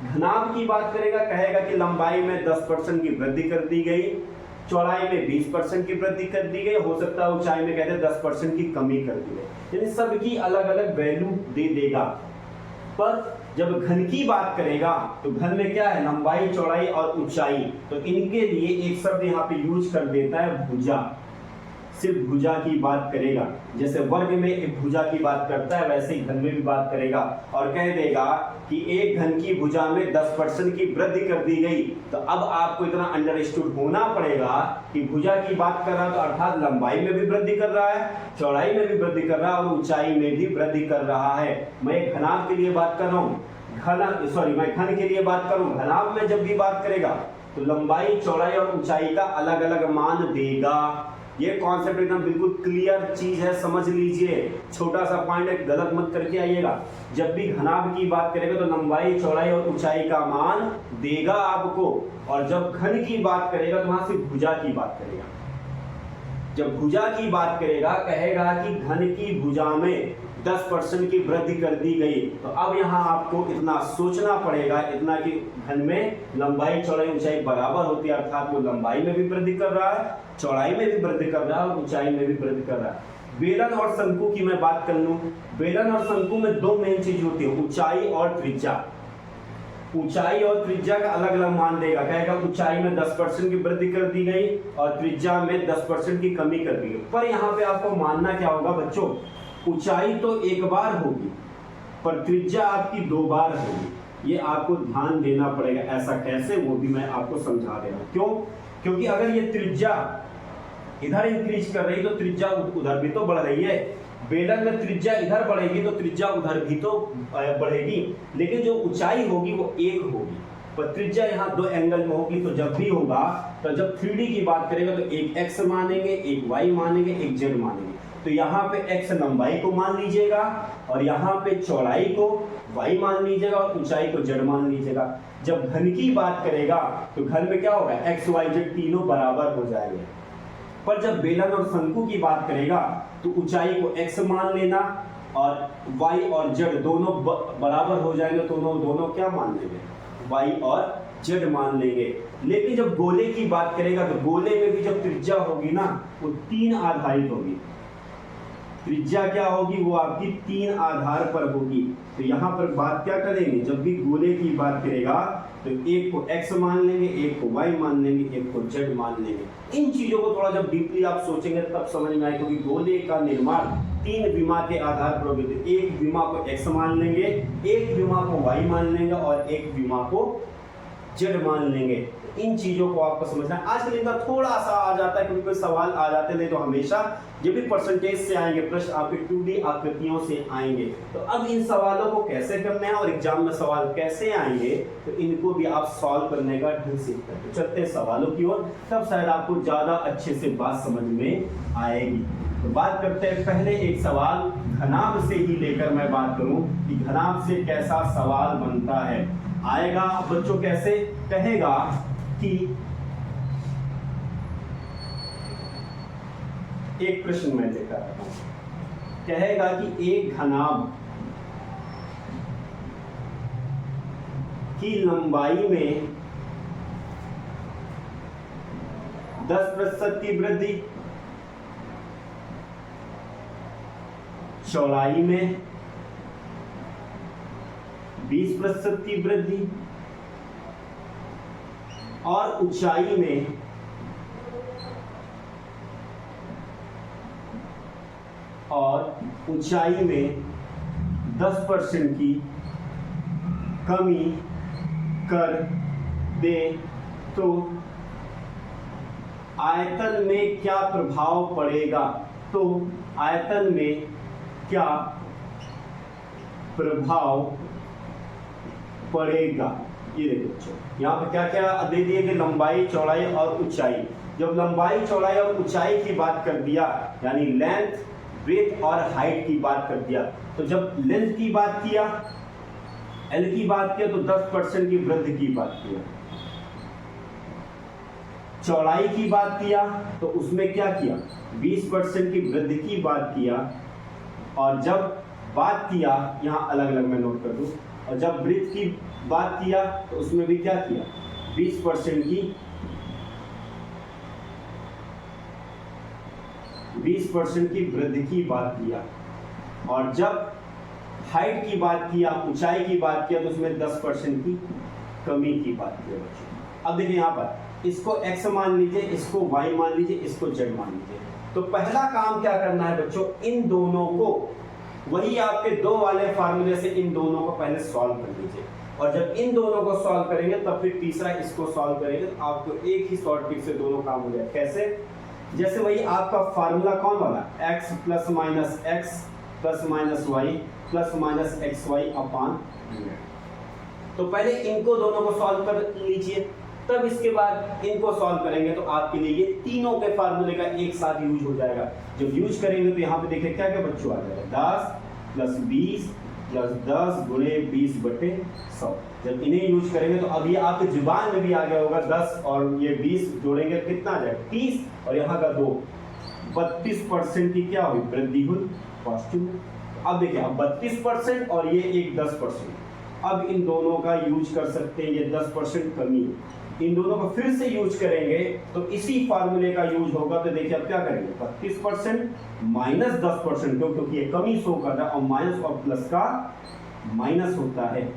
घनाभ की बात करेगा, कहेगा कि लंबाई में 10% की वृद्धि कर दी गई, चौड़ाई में 20% की वृद्धि कर दी गई, हो सकता है ऊंचाई में कहते हैं 10% की कमी कर दी गई, यानी सबकी अलग अलग वैल्यू दे देगा। पर जब घन की बात करेगा तो घन में क्या है, लंबाई, चौड़ाई और ऊंचाई, तो इनके लिए एक शब्द यहाँ पे यूज कर देता है भुजा। सिर्फ भुजा की बात करेगा। जैसे वर्ग में एक भुजा की बात करता है वैसे ही घन में भी बात करेगा और कह देगा कि एक घन की भुजा में 10% की वृद्धि कर दी गई। तो अब आपको इतना अंडरस्टूड होना पड़ेगा कि भुजा की बात कर रहा है तो अर्थात लंबाई में भी वृद्धि कर रहा है, चौड़ाई में भी वृद्धि कर रहा है और ऊंचाई में भी वृद्धि कर रहा है। मैं एक घनाभ के लिए बात कर रहा हूँ, मैं घन के लिए बात करूं। घनाभ में जब भी बात करेगा तो लंबाई, चौड़ाई और ऊंचाई का अलग अलग मान देगा। ये कॉन्सेप्ट एकदम बिल्कुल क्लियर चीज है, समझ लीजिए। छोटा सा पॉइंट है, गलत मत करके आइएगा। जब भी घनाभ की बात करेगा तो लंबाई, चौड़ाई और ऊंचाई का मान देगा आपको, और जब घन की बात करेगा तो वहां से भुजा की बात करेगा। जब भुजा की बात करेगा कहेगा कि घन की भुजा में 10% की वृद्धि कर दी गई। तो अब यहाँ आपको इतना सोचना पड़ेगा, इतना कि घन में लंबाई, चौड़ाई, ऊंचाई बराबर होती है, अर्थात वो लंबाई में भी वृद्धि कर रहा है, चौड़ाई में भी वृद्धि कर रहा है और ऊंचाई में भी वृद्धि कर रहा है। बेलन और शंकु की मैं बात कर लूं। बेलन और शंकु में दो मेन चीज होती है, ऊंचाई और त्रिज्या। ऊंचाई और त्रिज्या का अलग अलग मान देगा, कहेगा ऊंचाई में 10% की वृद्धि कर दी गई और त्रिज्या में 10% की कमी कर दी गई। पर यहाँ पे आपको मानना क्या होगा बच्चों, ऊंचाई तो एक बार होगी पर त्रिज्या आपकी 2 बार होगी। ये आपको ध्यान देना पड़ेगा। ऐसा कैसे, वो भी मैं आपको समझा दे रहा हूं। क्यों? क्योंकि अगर ये त्रिज्या इधर इंक्रीज कर रही तो त्रिज्या उधर भी तो बढ़ रही है। बेलन में त्रिज्या इधर बढ़ेगी तो त्रिज्या उधर भी तो बढ़ेगी, लेकिन जो ऊंचाई होगी वो एक होगी, पर त्रिज्या यहाँ 2 एंगल में होगी। तो जब भी होगा, तो जब 3D की बात करेगा तो एक x मानेंगे, एक y मानेंगे, एक z मानेंगे। तो यहाँ पे x लंबाई को मान लीजिएगा और यहाँ पे चौड़ाई को y मान लीजिएगा और ऊंचाई को z मान लीजिएगा। जब घन की बात करेगा तो घन में क्या होगा, x y z तीनों बराबर हो जाएंगे। पर जब बेलन और शंकु की बात करेगा तो ऊंचाई को x मान लेना और y और z दोनों बराबर हो जाएंगे, दोनों क्या मान लेंगे, y और z मान लेंगे। लेकिन जब गोले की बात करेगा तो गोले में भी जब त्रिज्या होगी ना वो 3 आधारित होगी। त्रिज्या क्या होगी, वो आपकी 3 आधार पर होगी। तो यहाँ पर बात क्या करेंगे, जब भी गोले की बात करेगा तो एक को x मान लेंगे, एक को y मान लेंगे, एक को z मान लेंगे। इन चीजों को थोड़ा जब डीपली आप सोचेंगे तब समझ में आएगा, क्योंकि गोले का निर्माण 3 विमा के आधार पर होगी। तो एक विमा को x मान लेंगे, एक विमा को y मान लेंगे और एक विमा को z मान लेंगे। इन चीजों को आपको समझना है। आजकल इनका थोड़ा सा आ जाता है, क्योंकि कोई सवाल आ जाते नहीं तो हमेशा ये भी परसेंटेज से आएंगे, प्रश्न आपके 2D आकृतियों से आएंगे। तो अब इन सवालों को कैसे करना है और एग्जाम में सवाल कैसे आएंगे, तो इनको भी आप सॉल्व करने का ढंग सीखते हैं। तो चलते हैं सवालों की ओर, तब शायद आपको ज्यादा अच्छे से बात समझ में आएगी। तो बात करते हैं पहले एक सवाल घनाभ से ही लेकर मैं बात करूं कि घनाभ से कैसा सवाल बनता है। आएगा बच्चों कैसे, कहेगा कि एक प्रश्न मैं लेकर आता हूं, कहेगा कि एक घनाभ की लंबाई में 10% की वृद्धि, चौड़ाई में 20% की वृद्धि और ऊंचाई में 10% की कमी कर दे तो आयतन में क्या प्रभाव पड़ेगा। तो आयतन में क्या प्रभाव पड़ेगा, ये देखो बच्चों यहाँ पे क्या क्या दे दिए कि लंबाई, चौड़ाई और ऊंचाई। जब लंबाई, चौड़ाई और ऊंचाई की बात कर दिया, यानी लेंथ, ब्रेथ और हाइट की बात कर दिया, तो जब लेंथ की बात किया, एल की बात किया तो 10% की वृद्धि की बात किया। चौड़ाई की बात किया तो उसमें क्या किया, 20% की वृद्धि की बात किया। और जब बात किया, यहाँ अलग अलग मैं नोट कर दूं, और जब ब्रेथ की बात किया तो उसमें भी क्या किया, 20% की वृद्धि की बात किया। और जब हाइट की बात किया, ऊंचाई की बात किया, तो उसमें 10% की कमी की बात किया बच्चों। अब देखिए यहाँ पर इसको x मान लीजिए, इसको y मान लीजिए, इसको z मान लीजिए। तो पहला काम क्या करना है बच्चों, इन दोनों को, वही आपके दो वाले फार्मूले से इन दोनों को पहले सॉल्व कर लीजिए, और जब इन दोनों को सॉल्व करेंगे तब फिर तीसरा इसको सॉल्व करेंगे, तो आपको एक ही शॉर्ट ट्रिक से दोनों काम हो जाए। कैसे? जैसे वही आपका फार्मूला कौन वाला, x plus minus x plus minus y plus minus x y upon 100। तो पहले इनको दोनों को सॉल्व कर लीजिए, तब इसके बाद इनको सॉल्व करेंगे तो आपके लिए ये तीनों के फार्मूले का एक साथ यूज हो जाएगा। जब यूज करेंगे तो यहाँ पे देखिए क्या क्या बच्चों आ जाएगा, 10 प्लस 20 प्लस 10 गुणे 20/100। जब इन्हें यूज करेंगे तो अभी आपके जुबान में भी आ गया होगा, 10 और ये 20 जोड़ेंगे कितना आ जाएगा 30, और यहाँ का 2 32% की क्या हुई, वृद्धि हुई, पॉजिटिव। अब देखिए, अब 32% और ये एक 10%, अब इन दोनों का यूज कर सकते हैं, ये 10% कमी, इन दोनों को फिर से यूज करेंगे तो इसी फार्मूले का यूज होगा। तो देखिए अब क्या करेंगे, 32% माइनस 10%, क्योंकि ये कमी शो कर रहा है, और माइनस और प्लस का माइनस होता है।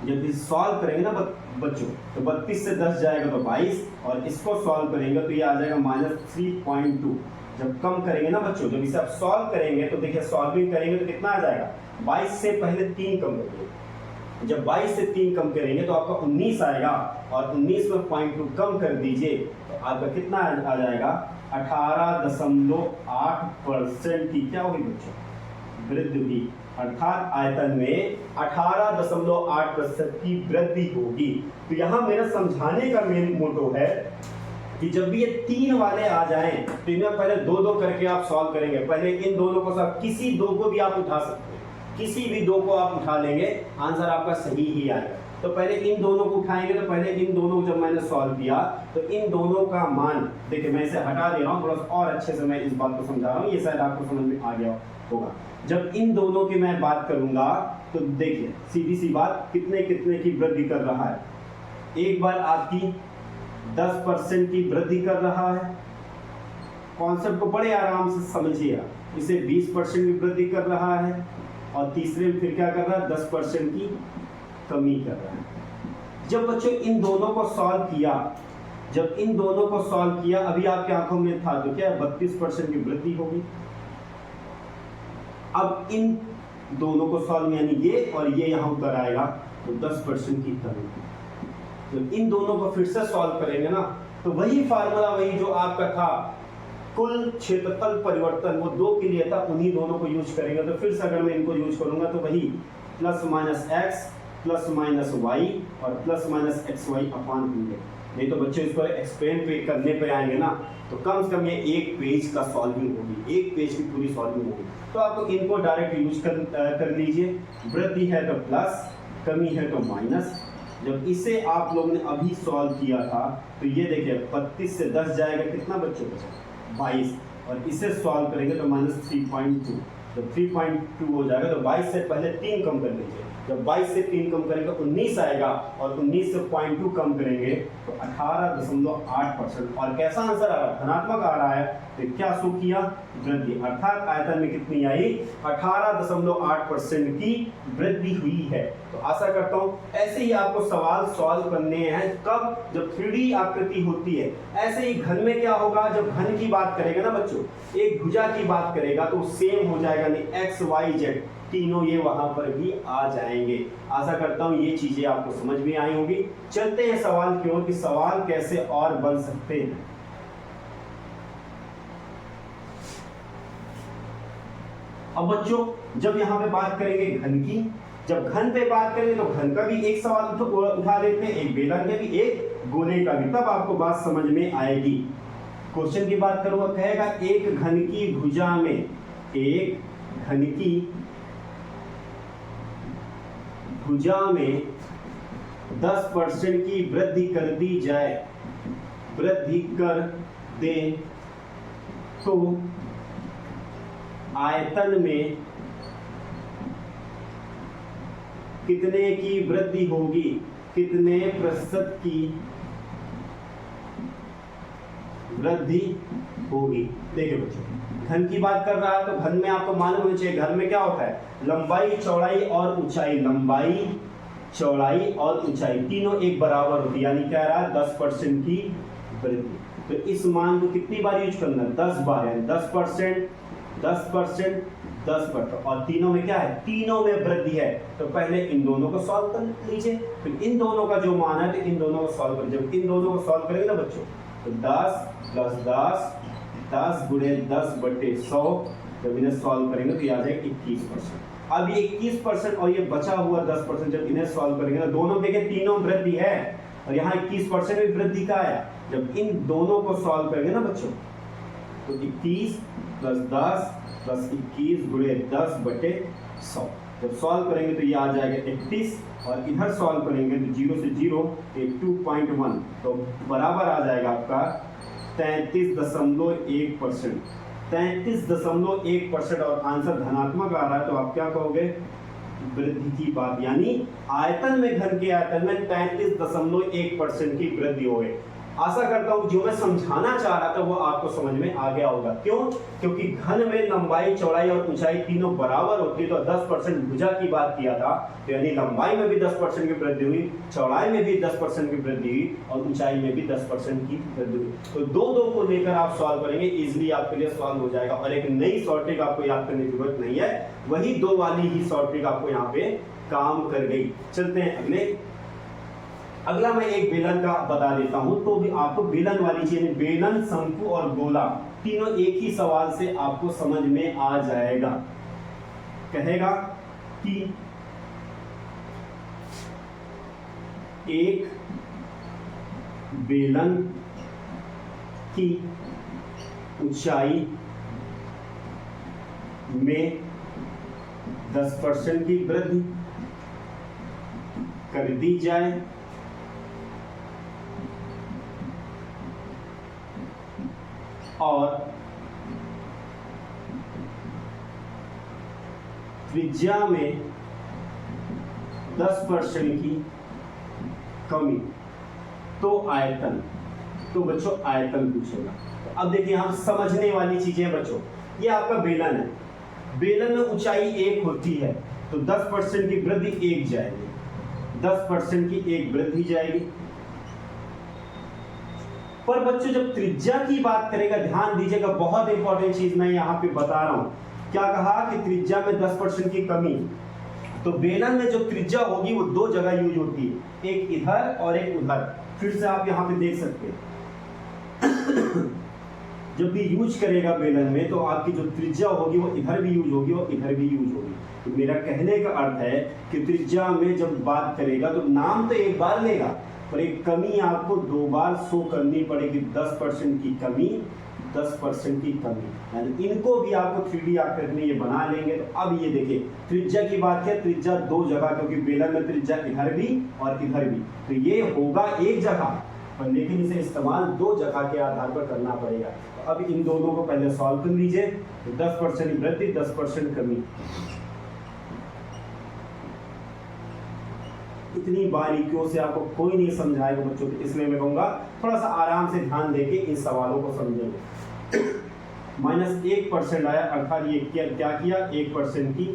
जब इस सॉल्व करेंगे ना बच्चों, तो 32 से 10 जाएगा तो 22, और इसको सॉल्व करेंगे तो ये आ जाएगा -3.2। जब कम करेंगे ना बच्चों, जब इसे आप सॉल्व करेंगे तो देखिए सॉल्विंग करेंगे तो कितना आ जाएगा, 22 से पहले 3 कम करेंगे, जब 22 से 3 कम करेंगे तो आपका 19 आएगा, और 19 में 0.2 कम कर दीजिए तो आपका कितना आ जाएगा, 18.8% की क्या होगी बच्चों, वृद्धि हुई, अर्थात आयतन में 18.8% की वृद्धि होगी। तो यहाँ मेरा समझाने का मेन मोटो है कि जब भी ये 3 वाले आ जाएं तो इन्हें पहले 2-2 करके आप सॉल्व करेंगे। पहले इन दोनों को सब, किसी दो को भी आप उठा सकते हैं, किसी भी दो को आप उठा लेंगे, आंसर आपका सही ही आएगा। तो पहले इन दोनों को उठाएंगे, तो पहले इन दोनों को जब मैंने सॉल्व किया तो इन दोनों का मान, देखिए मैं इसे हटा दे रहा हूँ, थोड़ा और अच्छे से मैं इस बात को समझा रहा हूँ, ये शायद आपको समझ में आ गया होगा। जब इन दोनों की मैं बात करूंगा तो देखिए सीधी सी बात, कितने कितने की वृद्धि कर रहा है, एक बार आपकी 10% की वृद्धि कर रहा है, कॉन्सेप्ट को बड़े आराम से समझिएगा, इसे 20% की वृद्धि कर रहा है, और तीसरे में फिर क्या कर रहा है, 10% की कमी कर रहा है। जब बच्चों इन दोनों को सॉल्व किया, जब इन दोनों को सॉल्व किया, अभी आपकी आंखों में था तो क्या 32% की वृद्धि होगी। अब इन दोनों को सॉल्व, यानी ये और ये यहां उतर आएगा, तो 10% की कमी। तो इन दोनों को फिर से सॉल्व करेंगे ना, तो वही फार्मूला, वही जो आपका था कुल क्षेत्रफल परिवर्तन, वो 2 के लिए था, उन्हीं दोनों को यूज करेंगे। तो फिर से अगर मैं इनको यूज करूंगा तो वही plus minus x plus minus y और plus minus x y upon 100। नहीं तो बच्चे इसको एक्सप्लेन पे करने पे आएंगे ना, तो कम से कम ये एक पेज का सॉल्विंग होगी, एक पेज की पूरी सॉल्विंग होगी। तो आपको इनको डायरेक्ट यूज कर लीजिए, वृद्धि है तो प्लस, कमी है तो माइनस। जब इसे आप लोगों ने अभी सॉल्व किया था तो ये देखिए 32 से 10 जाएगा, कितना बच्चों बचा, 22, और इसे सॉल्व करेंगे तो -3.2, जब 3.2 हो जाएगा तो 22 से पहले 3 कम कर लीजिए, जब 22 से 3 कम करेंगे 19 आएगा, और 19 से 0.2 कम करेंगे तो 18.8%। और कैसा आंसर आ रहा है, धनात्मक आ रहा है, तो क्या शो किया, वृद्धि, अर्थात आयतन में कितनी आई, 18.8% की वृद्धि हुई है। तो आशा करता हूं ऐसे ही आपको सवाल सॉल्व करने हैं, कब, जब 3D आकृति होती है। ऐसे ही घन में क्या होगा, जब घन की बात करेगा ना बच्चों, एक भुजा की बात करेगा तो सेम हो जाएगा, नहीं एक्स वाई जेड तीनों ये वहां पर भी आ जाएंगे। आशा करता हूं ये चीजें आपको समझ में आई होगी। चलते हैं सवाल की ओर कि सवाल कैसे और बन सकते हैं। अब बच्चों जब यहां पे बात करेंगे घन की, जब घन पे बात करेंगे तो घन का भी एक सवाल उठा लेते हैं, एक बेलन का भी, एक गोले का भी, तब आपको बात समझ में आएगी। क्वेश्चन की बात करूंगा, कहेगा एक घन की भुजा में, एक घन की भुजा में 10% की वृद्धि कर दी जाए, वृद्धि कर दे तो आयतन में कितने की वृद्धि होगी, कितने प्रतिशत की वृद्धि होगी। देखिए बच्चों, घन की बात कर रहा है तो घन में आपको मालूम होना चाहिए, घन में क्या होता है, लंबाई चौड़ाई और ऊंचाई, लंबाई चौड़ाई और ऊंचाई तीनों एक बराबर होती है, यानी कह रहा है 10% की वृद्धि। तो इस मान को कितनी बार यूज करना है? 10 बार है। 10%, 10%, 10%। और तीनों में क्या है? तीनों में वृद्धि है। तो पहले इन दोनों को सॉल्व कर लीजिए, फिर इन दोनों का जो मान है तो इन दोनों को सॉल्व कर। जब इन दोनों को सॉल्व करेंगे ना बच्चों, तो 10 + 10, 10 × 10/100, जब इन्हें सॉल्व करेंगे तो ये आ जाएगा 21%। अब ये 21% और ये बचा हुआ 10% जब इन्हें सॉल्व करेंगे ना, दोनों देखिए तीनों वृद्धि है और यहाँ 21% में वृद्धि का आया। जब इन दोनों को सॉल्व करेंगे ना बच्चों, तो 21 + 10 + 21 × 10/100, जब सॉल्व करेंगे तो ये आ जाएगा 31 और इधर सॉल्व करेंगे तो 0 से 0 2.1, तो बराबर आ जाएगा आपका 33.1%। 33.1% और आंसर धनात्मक आ रहा है, तो आप क्या कहोगे? वृद्धि की बात, यानी आयतन में, घन के आयतन में 33.1% की वृद्धि हो गई। आशा करता हूं जो मैं समझाना चाह रहा था वो आपको समझ में आ गया होगा। क्यों? क्योंकि घन में लंबाई, चौड़ाई और ऊंचाई तीनों बराबर होती है। तो 10% भुजा की बात किया था, तो यानी लंबाई में भी 10% की वृद्धि हुई, चौड़ाई में भी 10% की वृद्धि हुई और ऊंचाई में भी 10% की वृद्धि हुई। तो दो को लेकर आप सॉल्व करेंगे, इजिली आपके लिए सॉल्व हो जाएगा। और एक नई शॉर्ट ट्रिक आपको याद करने की जरूरत नहीं है, वही 2 वाली ही शॉर्ट ट्रिक आपको यहाँ पे काम कर गई। चलते हैं अगला मैं एक बेलन का बता देता हूं, तो भी आपको बेलन वाली चीज, बेलन, शंकु और गोला तीनों एक ही सवाल से आपको समझ में आ जाएगा। कहेगा कि एक बेलन की ऊंचाई में 10% की वृद्धि कर दी जाए और त्रिज्या में 10% की कमी, तो आयतन। तो बच्चों आयतन पूछेगा। तो अब देखिए हम समझने वाली चीजें बच्चों, ये आपका बेलन है, बेलन में ऊंचाई 1 होती है, तो 10% की वृद्धि 1 जाएगी, 10% की 1 वृद्धि जाएगी। पर बच्चों जब त्रिज्या की बात करेगा, ध्यान दीजिएगा, बहुत इंपॉर्टेंट चीज मैं यहाँ पे बता रहा हूं। क्या कहा कि त्रिज्या में 10% की कमी, तो बेलन में जो त्रिज्या होगी वो 2 जगह यूज होती है, एक इधर और एक उधर। फिर से आप यहाँ पे देख सकते हैं जब भी यूज करेगा बेलन में, तो आपकी जो त्रिज्या होगी वो इधर भी यूज होगी और इधर भी यूज होगी। तो मेरा कहने का अर्थ है कि त्रिज्या में जब बात करेगा तो नाम तो एक बार लेगा, पर एक कमी आपको 2 बार शो करनी पड़ेगी। 10% की कमी, 10% की कमी, यानी इनको भी आपको 3D आकृति में ये बना लेंगे। तो अब ये देखिए त्रिज्या की बात है, त्रिज्या 2 जगह, क्योंकि बेलन में त्रिज्या इधर भी और इधर भी, तो ये होगा एक जगह, पर लेकिन इसे इस्तेमाल 2 जगह के आधार पर करना पड़ेगा। तो अब इन दोनों को पहले सॉल्व कर लीजिए। तो 10% वृद्धि, 10% कमी, इतनी बारीकियों से आपको कोई नहीं समझाएगा बच्चों, इसलिए मैं कहूंगा थोड़ा सा आराम से ध्यान देके इन सवालों को समझेंगे। -1% आया, अर्थात ये क्या किया? 1% की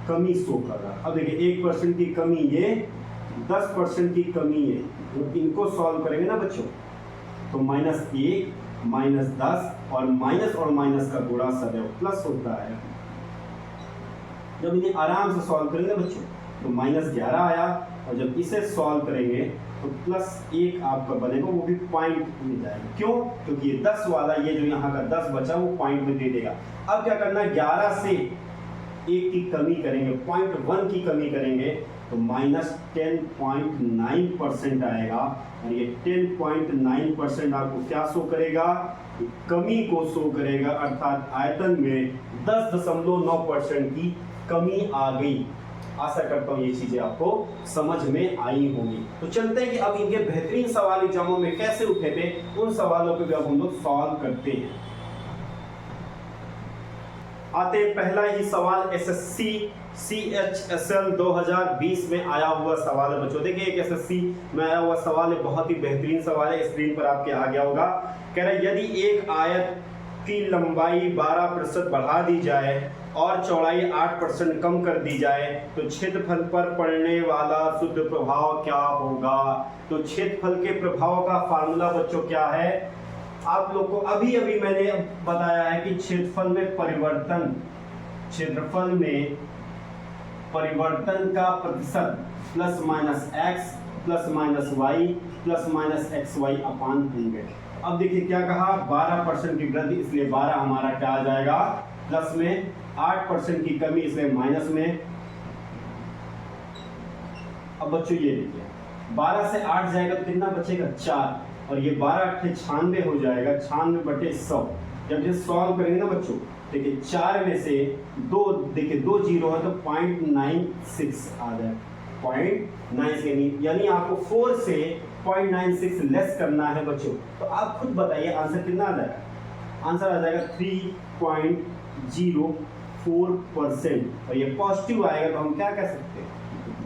कमी शो कर रहा। अब देखिए 1% की कमी, ये 10% की कमी है। तो इनको सॉल्व करेंगे ना बच्चों, तो -1, -10 और माइनस का गुणा सदैव प्लस होता है। जब इन्हें आराम से सॉल्व करेंगे बच्चों, तो -11 आया, और जब इसे सॉल्व करेंगे तो +1 आपका बनेगा, वो भी पॉइंट में जाएगा। क्यों? क्योंकि ये 10 वाला, ये जो यहाँ का 10 बचा वो पॉइंट में दे देगा। अब क्या करना है? 11 से 1 की कमी करेंगे, 0.1 की कमी करेंगे, तो -10.9% आएगा। और ये 10.9% आपको क्या शो करेगा? कमी को शो करेगा, अर्थात आयतन में 10.9% की कमी आ गई। आशा करता हूं ये चीजें आपको समझ में आई होंगी। तो चलते हैं कि अब इनके बेहतरीन सवाल एग्जामों में कैसे उठे थे, उन सवालों को भी अब हम लोग सॉल्व करते हैं। आते हैं, पहला ही सवाल SSC CHSL 2020 में आया हुआ सवाल है बच्चों। देखिए एक SSC में आया हुआ सवाल है, बहुत ही बेहतरीन सवाल है, स्क्रीन पर आपके आ गया होगा। कह रहा है यदि एक आयत की लंबाई 12% बढ़ा दी जाए और चौड़ाई 8% कम कर दी जाए, तो क्षेत्रफल पर पड़ने वाला शुद्ध प्रभाव क्या होगा? तो क्षेत्रफल के प्रभाव का फार्मूला बच्चों क्या है? आप लोग को अभी अभी मैंने बताया है कि क्षेत्रफल में परिवर्तन, क्षेत्रफल में परिवर्तन का प्रतिशत plus minus x plus minus y plus minus x y upon 100। अब देखिए क्या कहा, 12% की वृद्धि, इसलिए 12 हमारा क्या आ जाएगा प्लस में, 8% की कमी इसलिए माइनस में। अब बच्चों ये देखिए 12 से 8 जाएगा तो कितना बचेगा 4, और ये 12 अट्ठे 96 हो जाएगा, 96/100। जब ये सॉल्व करेंगे ना बच्चों, देखिए 4 में से 2, देखिए 2 जीरो है तो 0.96 आ जाए, 0.96, यानी आपको 4 से 0.96 लेस करना है बच्चों। तो आप खुद बताइए आंसर कितना आ जाएगा, आंसर आ जाएगा 3.04%, और ये पॉजिटिव आएगा तो हम क्या कह सकते हैं,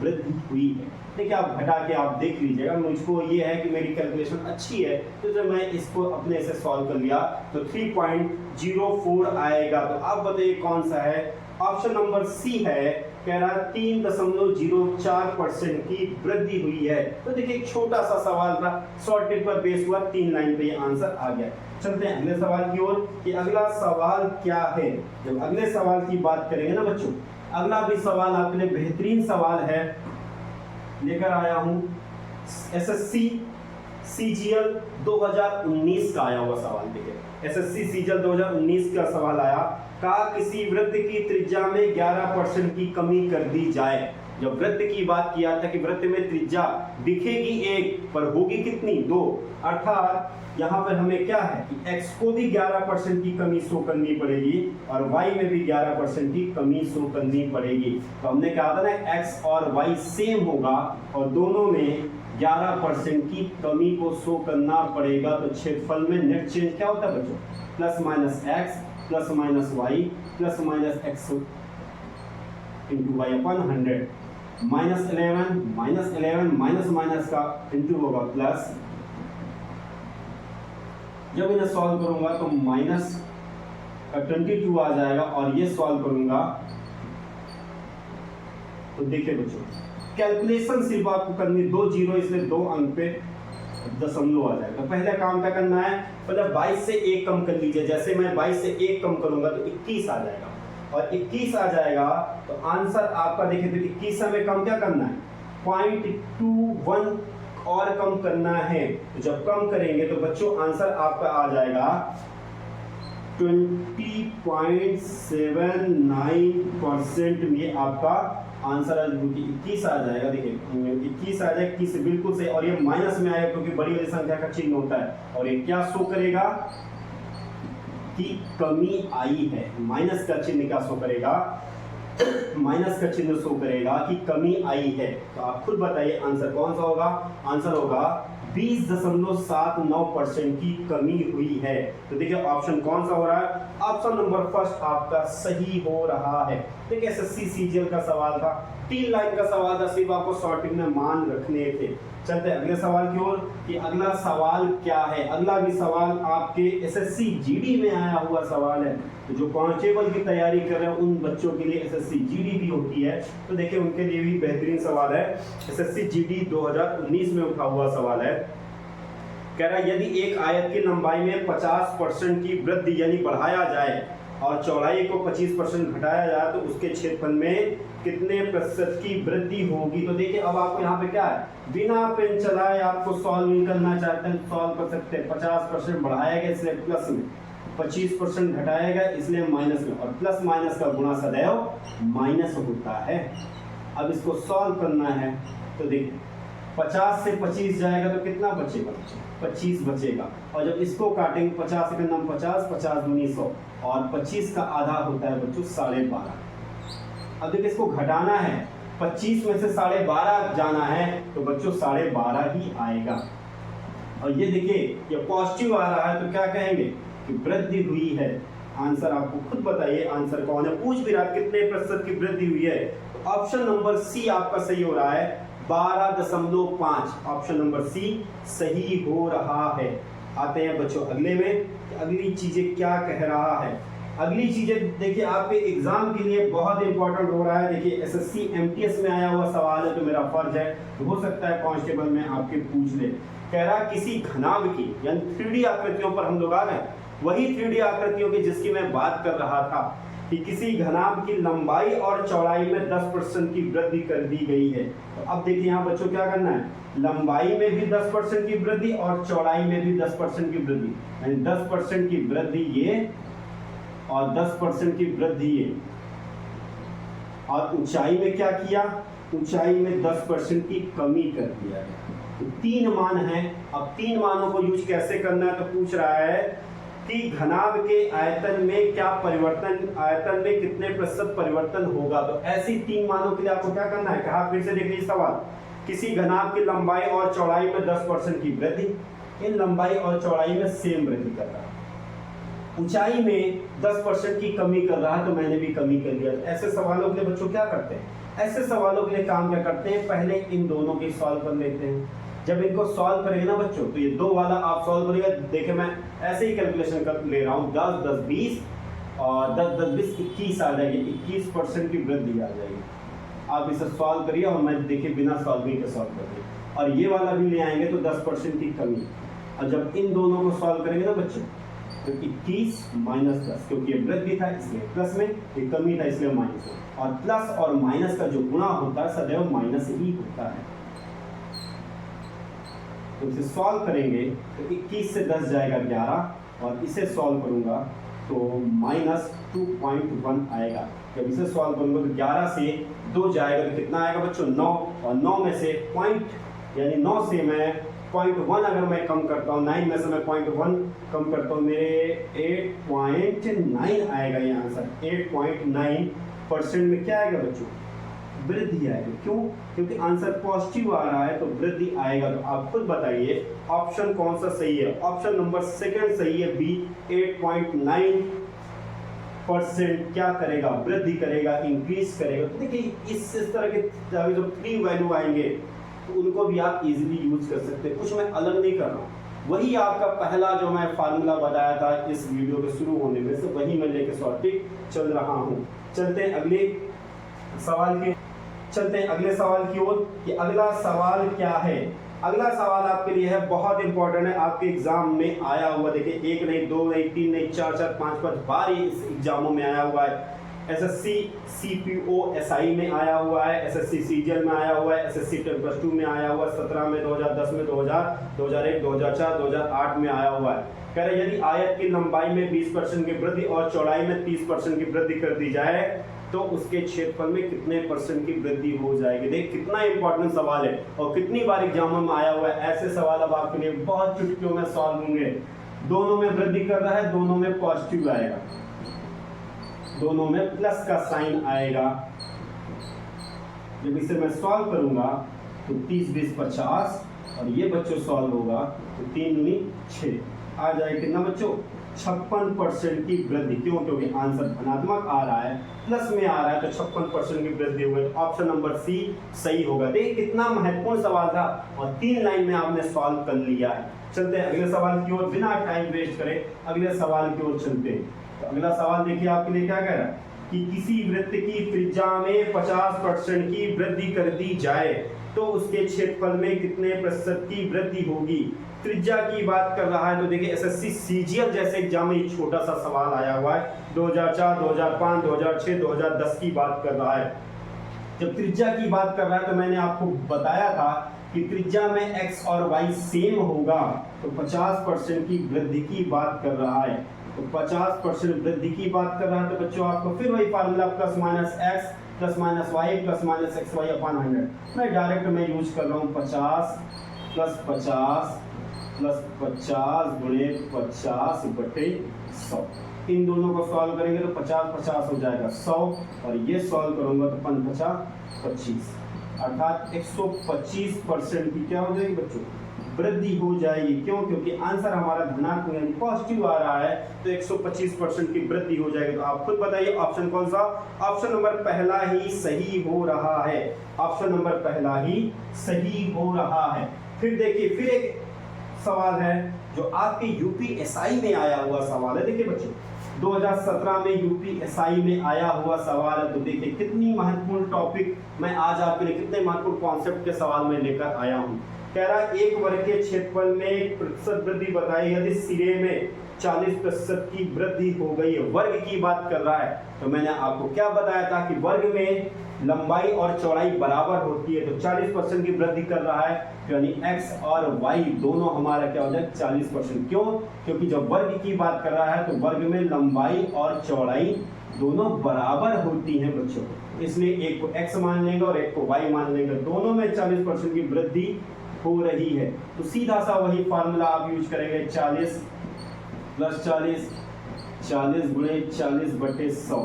वृद्धि हुई है। देखिए आप घटा के आप देख लीजिएगा, मुझको ये है कि मेरी कैलकुलेशन अच्छी है तो जब मैं इसको अपने से सॉल्व कर लिया तो 3.04 आएगा। तो आप बताइए कौन सा है, ऑप्शन नंबर सी है, कह रहा है 3.04% की वृद्धि हुई है। तो देखिए एक छोटा सा सवाल था, शॉर्टेज पर बेस हुआ, 3 लाइन पे ये आंसर आ गया। चलते हैं अगले सवाल की ओर कि अगला सवाल क्या है। जब अगले सवाल की बात करेंगे ना बच्चों, अगला भी सवाल आपके लिए बेहतरीन सवाल है, लेकर आया हूं एसएससी सीजीएल 2019 का आया हुआ सवाल। देखिए एसएससी सीजीएल 2019 का सवाल आया, का किसी वृत्त की त्रिज्या में 11% की कमी कर दी जाए। जब वृत्त की बात किया था कि वृत्त में त्रिज्या दिखेगी 1 पर होगी कितनी 2, अर्थात यहाँ पर हमें क्या है कि x को भी 11% की कमी शो करनी पड़ेगी और y में भी 11% की कमी शो करनी पड़ेगी। तो हमने कहा था ना x और y सेम होगा और दोनों में 11% की कमी को शो करना पड़ेगा। तो क्षेत्रफल में नेट चेंज क्या होता है बच्चों, plus minus x plus minus y plus minus x into y upon 100, -11 minus minus का इंटू होगा प्लस। जब इन्हें सॉल्व करूंगा तो माइनस 22 आ जाएगा और ये सॉल्व करूंगा तो देखिए बच्चों कैलकुलेशन सिर्फ आपको करनी 2 जीरो, इसलिए 2 अंक पे दशमलव आ जाएगा। तो पहला काम क्या करना है, मतलब 22 से 1 कम कर लीजिए। जैसे मैं 22 से 1 कम करूंगा तो 21 आ जाएगा, और 21 आ जाएगा तो आंसर आपका देखिए तो 21 में कम क्या करना है 0.21 और कम करना है। तो जब कम करेंगे तो बच्चों आंसर आपका आ जाएगा 20.79% में आपका आंसर 21 आ जाएगा। देखिए 21 आ जाएगा, 21 बिल्कुल सही, और ये माइनस में आएगा क्योंकि बड़ी वाली संख्या का चिन्ह होता है, और ये क्या शो करेगा कि कमी आई है। माइनस का चिन्ह क्या शो करेगा, माइनस का चिन्ह शो करेगा कि कमी आई है। तो आप खुद बताइए आंसर कौन सा होगा, आंसर होगा 20.79% की कमी हुई है। तो देखिए ऑप्शन कौन सा हो रहा है, ऑप्शन नंबर फर्स्ट आपका सही हो रहा है। देखिए एसएससी सीजीएल का सवाल था, 3 लाइन का सवाल था, सिर्फ आपको शॉर्टिंग में मान रखने थे। चलते हैं अगले सवाल की ओर कि अगला सवाल क्या है। अगला भी सवाल आपके एसएससी जीडी में आया हुआ सवाल है। तो जो कांस्टेबल की तैयारी कर रहे हैं उन बच्चों के लिए एसएससी जीडी भी होती है, तो देखिए उनके लिए भी बेहतरीन सवाल है। एसएससी जीडी 2019 में उठा हुआ सवाल है, कह रहा है यदि एक आयत की लंबाई में 50% की वृद्धि यानी बढ़ाया जाए और चौड़ाई को 25% घटाया जाए तो उसके क्षेत्रफल में कितने प्रतिशत की वृद्धि होगी। तो देखिए अब आपको यहाँ पे क्या है, बिना पेन चलाए आपको सॉल्व नहीं करना चाहते हैं सॉल्व कर सकते हैं। 50% बढ़ाया गया इसलिए प्लस में, 25% घटाया गया इसलिए माइनस में, और प्लस माइनस का गुणा सदैव माइनस होता है। अब इसको सॉल्व करना है तो देखिए 50 से 25 जाएगा तो कितना बचेगा, 25 बचेगा, और जब इसको काटेंगे 50 से कितना 50, 50 दूनी 100, और 25 का आधा होता है बच्चों 12.5। अब देखिए इसको घटाना है, 25 में से 12.5 जाना है तो बच्चों 12.5 ही आएगा। और ये देखिए ये पॉजिटिव आ रहा है तो क्या कहेंगे कि वृद्धि हुई है। आंसर आपको खुद बताइए आंसर कौन है, पूछ भी रहा कितने प्रतिशत की वृद्धि हुई है। तो ऑप्शन नंबर सी आपका सही हो रहा है, 12.5। ऑप्शन नंबर सी सही हो रहा है। आते हैं बच्चों अगले में, अगली चीजें क्या कह रहा है। अगली चीजें देखिए आपके एग्जाम के लिए बहुत इंपॉर्टेंट हो रहा है। देखिए एसएससी एमटीएस में आया हुआ सवाल है तो मेरा फर्ज है, हो सकता है कांस्टेबल में आपके पूछ ले। कह रहा किसी घनाभ की यानी 3D आकृतियों पर हम लोग आ गए, वही 3D आकृतियों की जिसकी मैं बात कर रहा था कि किसी घनाभ की लंबाई और चौड़ाई में 10% की वृद्धि कर दी गई है। तो अब देखिए यहाँ बच्चों क्या करना है, लंबाई में भी 10% की वृद्धि और चौड़ाई में भी 10% की वृद्धि, यानी 10% की वृद्धि ये और 10% की वृद्धि ये, और ऊंचाई में क्या किया, ऊंचाई में 10% की कमी कर दिया है। तो 3 मान हैं। अब 3 मानों को यूज कैसे करना है, तो पूछ रहा है कि घनाभ के आयतन में क्या परिवर्तन, आयतन में कितने प्रतिशत परिवर्तन होगा। तो ऐसी 3 मानों के लिए आपको क्या करना है, कहा फिर से देख लीजिए सवाल, किसी घनाभ की लंबाई और चौड़ाई में 10% की वृद्धि, इन लंबाई और चौड़ाई में सेम वृद्धि कर रहा है, ऊंचाई में 10% की कमी कर रहा है, तो मैंने भी कमी कर लिया। ऐसे सवालों के लिए बच्चों क्या करते हैं, ऐसे सवालों के लिए काम क्या करते हैं, पहले इन दोनों की सॉल्व कर लेते हैं। जब इनको सॉल्व करेंगे ना बच्चों, तो ये 2 वाला आप सॉल्व करिएगा। देखिए मैं ऐसे ही कैलकुलेशन कर ले रहा हूँ, 10 10 20 और 10 10 20 21 आ जाएगी, 21% की वृद्धि आ जाएगी। आप इसे सॉल्व करिए और मैं देखिए बिना सॉल्विंग के सॉल्व करिए, और ये वाला भी ले आएंगे तो 10% की कमी। और जब इन दोनों को सॉल्व करेंगे ना बच्चों, तो 21 माइनस 10, क्योंकि ये वृद्धि था इसलिए प्लस में, ये कमी था इसलिए माइनस में, और प्लस और माइनस का जो गुणा होता है सदैव माइनस ही होता है। तो इसे सॉल्व करेंगे तो 21 से 10 जाएगा 11, और इसे सॉल्व करूंगा तो माइनस 2.1 आएगा। जब इसे सॉल्व करूंगा तो 11 से 2 जाएगा तो कितना आएगा बच्चों, 9, और 9 में से पॉइंट यानी 9 से मैं 0.1 अगर मैं कम करता हूँ, 9 में से मैं 0.1 कम करता हूँ, मेरे 8.9 आएगा ये आंसर। 8.9% में क्या आएगा बच्चों, वृद्धि आएगी। क्यों, क्योंकि आंसर पॉजिटिव आ रहा है तो वृद्धि आएगा। तो आप खुद बताइए ऑप्शन कौन सा सही है, ऑप्शन नंबर 2 सही है, बी 8.9% क्या करेगा, वृद्धि करेगा, इंक्रीज करेगा। तो देखिए इस तरह के जब 3 वैल्यू आएंगे तो उनको भी आप इजीली यूज कर सकते हैं, कुछ मैं अलग नहीं कर रहा हूँ। वही आपका पहला जो मैं फार्मूला बताया था इस वीडियो के शुरू होने में से, वही मैं लेके सॉर्टिंग चल रहा हूँ। चलते हैं अगले सवाल की ओर कि अगला सवाल क्या है। अगला सवाल आपके लिए है, बहुत इंपॉर्टेंट है, आपके एग्जाम में आया हुआ। देखिए 1 नहीं 2 नहीं 3 नहीं 4 4 5 5 बार इस एग्जामों में आया हुआ है। एसएससी सीपीओ एसआई में आया हुआ है, एसएससी सीजीएल में आया हुआ है, एसएससी 10+2 में आया हुआ है, 17 में, 2010 में, 2000, 2001, 2004, 2008 में आया हुआ है। कह रहे यदि आयत की लंबाई में 20% की वृद्धि और चौड़ाई में 30% की वृद्धि कर दी जाए तो उसके क्षेत्रफल में कितने % की वृद्धि हो जाएगी। देख कितना इंपॉर्टेंट सवाल है और कितनी बार एग्जामों में आया हुआ है। ऐसे सवाल अब आपके लिए बहुत चुटकियों में सॉल्व होंगे। दोनों में वृद्धि कर रहा है, दोनों में पॉजिटिव आएगा, दोनों में प्लस का साइन आएगा। जब इसे मैं सॉल्व करूंगा तो 30 20 50 और ये बच्चों सॉल्व होगा तो 3 दूनी 6 आ जाएगा। कितना बच्चों, 56% की वृद्धि। क्यों, क्योंकि आंसर धनात्मक आ रहा है, प्लस में आ रहा है, तो 56% की वृद्धि हुई। तो ऑप्शन नंबर सी सही होगा। देखिए कितना महत्वपूर्ण सवाल था और 3 लाइन में आपने सॉल्व कर लिया है। चलते हैं अगले सवाल की ओर, बिना टाइम वेस्ट करे अगले सवाल की ओर चलते हैं। तो अगला सवाल देखिए आपके लिए क्या कह रहा है कि किसी वृत्त की त्रिज्या में 50% की वृद्धि कर दी जाए तो उसके क्षेत्रफल में कितने % की वृद्धि होगी। त्रिज्या की बात कर रहा है तो देखिए एसएससी सीजीएल जैसे एग्जाम में छोटा सा सवाल आया हुआ है। 2004, 2005, 2006, 2010 की बात कर रहा है। जब त्रिज्या की बात कर रहा है तो मैंने आपको बताया था कि त्रिज्या में x और y सेम होगा, तो 50% की वृद्धि की बात कर रहा है। तो 50% वृद्धि की बात कर रहा है तो बच्चों आपको फिर वही formula plus minus x plus minus y plus minus x y upon 100 मैं डायरेक्ट में यूज कर रहा हूँ। 50 प्लस 50 प्लस 50 गुणे 50 बटे 100। इन दोनों को सॉल्व करेंगे तो 50 50 हो जाएगा 100 और ये सॉल्व करूंगा तो 5 50 25 अर्थात 125% की क्या हो जाएगी बच्चों, वृद्धि हो जाएगी। क्यों, क्योंकि आंसर हमारा धनात्मक यानी पॉजिटिव आ रहा है तो 125% की वृद्धि हो जाएगी। तो आप खुद बताइए ऑप्शन कौन सा, ऑप्शन नंबर पहला ही सही हो रहा है। ऑप्शन नंबर पहला ही सही हो रहा है। फिर देखिए फिर एक सवाल है जो आपके यूपीएसआई में आया हुआ सवाल है। देखिए बच्चों 2017 में यूपीएसआई में आया हुआ सवाल है। तो देखिए कितनी महत्वपूर्ण टॉपिक मैं आज आपके लिए, कितने महत्वपूर्ण कॉन्सेप्ट के सवाल में लेकर आया हूं। कह रहा है एक वर्ग के क्षेत्रफल में प्रतिशत वृद्धि बताई यदि सिरे में 40% की वृद्धि हो गई है। वर्ग की बात कर रहा है, तो मैंने आपको क्या बताया था कि वर्ग में लंबाई और चौड़ाई बराबर होती है, तो 40% की वृद्धि कर रहा है, यानी x और y दोनों हमारा क्या हो जाए 40%। क्यों? क्योंकि जब वर्ग की बात कर रहा है तो वर्ग में लंबाई और चौड़ाई दोनों बराबर होती हैं बच्चों, इसलिए एक को x मान लेंगे और एक को y मान लेंगे, दोनों में 40% की वृद्धि हो रही है। तो सीधा सा वही फार्मूला आप यूज करेंगे, 40 प्लस 40, 40 गुणे 40/100,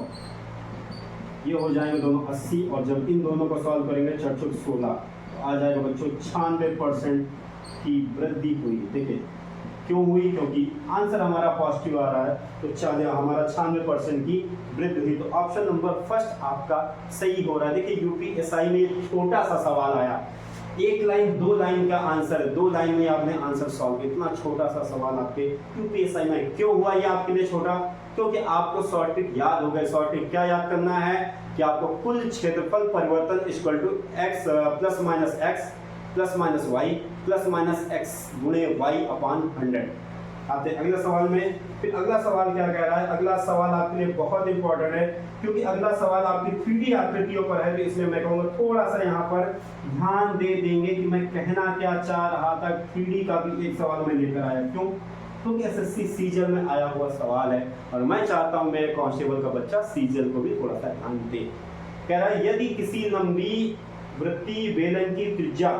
ये हो जाएंगे दोनों 80, और जब इन दोनों को सॉल्व करेंगे 4 × 16 तो आ जाएगा बच्चों 96% की वृद्धि हुई। देखिए क्यों हुई? क्योंकि आंसर हमारा पॉजिटिव आ रहा है, तो हमारा 96% की वृद्धि हुई। तो ऑप्शन नंबर फर्स्ट आपका सही हो रहा है। देखिए यूपीएसआई में छोटा सा सवाल आया, एक लाइन 2 लाइन का आंसर, 2 लाइन में आपने आंसर सॉल्व किया। इतना छोटा सा सवाल आपके यूपीएसआई में क्यों हुआ ये आपके लिए छोटा? क्योंकि आपको शॉर्ट ट्रिक याद हो गए। शॉर्ट ट्रिक क्या याद करना है कि आपको कुल क्षेत्रफल परिवर्तन equal to x plus minus y plus minus x गुणे y अपॉन 100। आते हैं अगले सवाल में। फिर अगला सवाल क्या कह रहा है? अगला सवाल आपके लिए बहुत इंपॉर्टेंट है, क्योंकि अगला सवाल आपकी 3D आकृतियों पर है, तो इसलिए मैं कहूँगा थोड़ा सा यहाँ पर ध्यान दे देंगे कि मैं कहना क्या चाह रहा था। 3D का भी एक सवाल मैं लेकर आया, क्यों? क्योंकि एसएससी सीजल में आया हुआ सवाल है, और मैं चाहता हूँ मेरे कांस्टेबल का बच्चा सीजल को भी थोड़ा सा ध्यान दे। कह रहा है यदि किसी लंबी वृत्तीय बेलन की त्रिज्या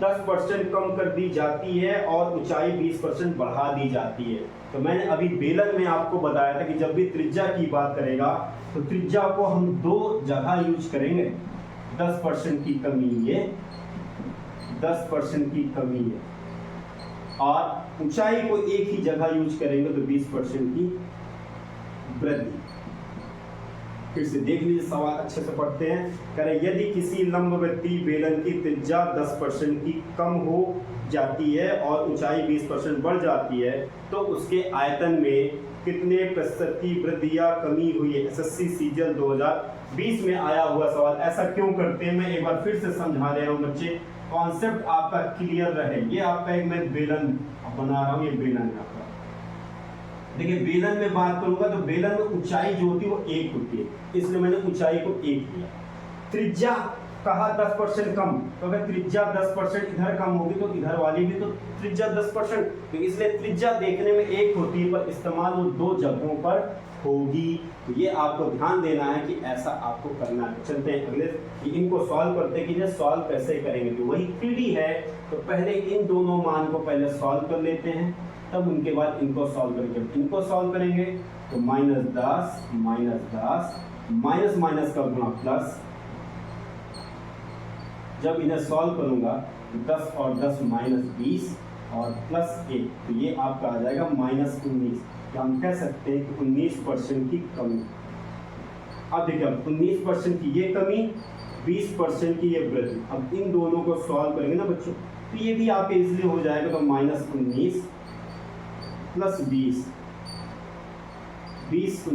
10% कम कर दी जाती है और ऊंचाई 20% बढ़ा दी जाती है, तो मैंने अभी बेलन में आपको बताया था कि जब भी त्रिज्या की बात करेगा तो त्रिज्या को हम 2 जगह यूज करेंगे। 10% की कमी ये, 10% की कमी है, और ऊंचाई को एक ही जगह यूज करेंगे तो 20% की वृद्धि। फिर से देख लीजिए सवाल अच्छे से पढ़ते हैं। करें यदि किसी लंबवृत्तीय बेलन की त्रिज्या 10% की कम हो जाती है और ऊंचाई 20% बढ़ जाती है, तो उसके आयतन में कितने प्रतिशत की वृद्धि या कमी हुई है? एसएससी सीजल 2020 में आया हुआ सवाल। ऐसा क्यों करते हैं मैं एक बार फिर से समझा रहा हूँ बच्चे, कॉन्सेप्ट आपका क्लियर रहे। ये आपका एक मैं बेलन बना रहा हूँ, ये बेलन है आपका। देखिए बेलन में बात करूंगा तो बेलन में ऊंचाई जो होती है वो 1 होती है, इसलिए मैंने ऊंचाई को 1 लिया। त्रिज्या कहा 10% कम, तो अगर त्रिज्या 10% इधर कम होगी तो इधर वाली भी तो त्रिज्या 10%, तो इसलिए त्रिज्या देखने में 1 होती है पर इस्तेमाल वो 2 जगहों पर होगी। तो ये आपको ध्यान देना है कि ऐसा आपको करना है। चलते हैं अगले कि इनको सॉल्व करते कि सॉल्व कैसे करेंगे। तो वही 3D है, तो पहले इन दोनों मान को पहले सॉल्व कर लेते हैं, तब उनके बाद इनको सॉल्व करेंगे। इनको सॉल्व करेंगे तो -10 माइनस माइनस का गुणा प्लस, जब इन्हें सॉल्व करूंगा 10 और 10 -20 और +1, तो ये आपका आ जाएगा -19। तो हम कह सकते हैं कि 19% की कमी। अब देखिए 19% की ये कमी, 20% की ये वृद्धि। अब इन दोनों को सॉल्व करेंगे ना बच्चों, तो ये भी आपके इसलिए हो जाएगा तो -19 + 20, 20 ×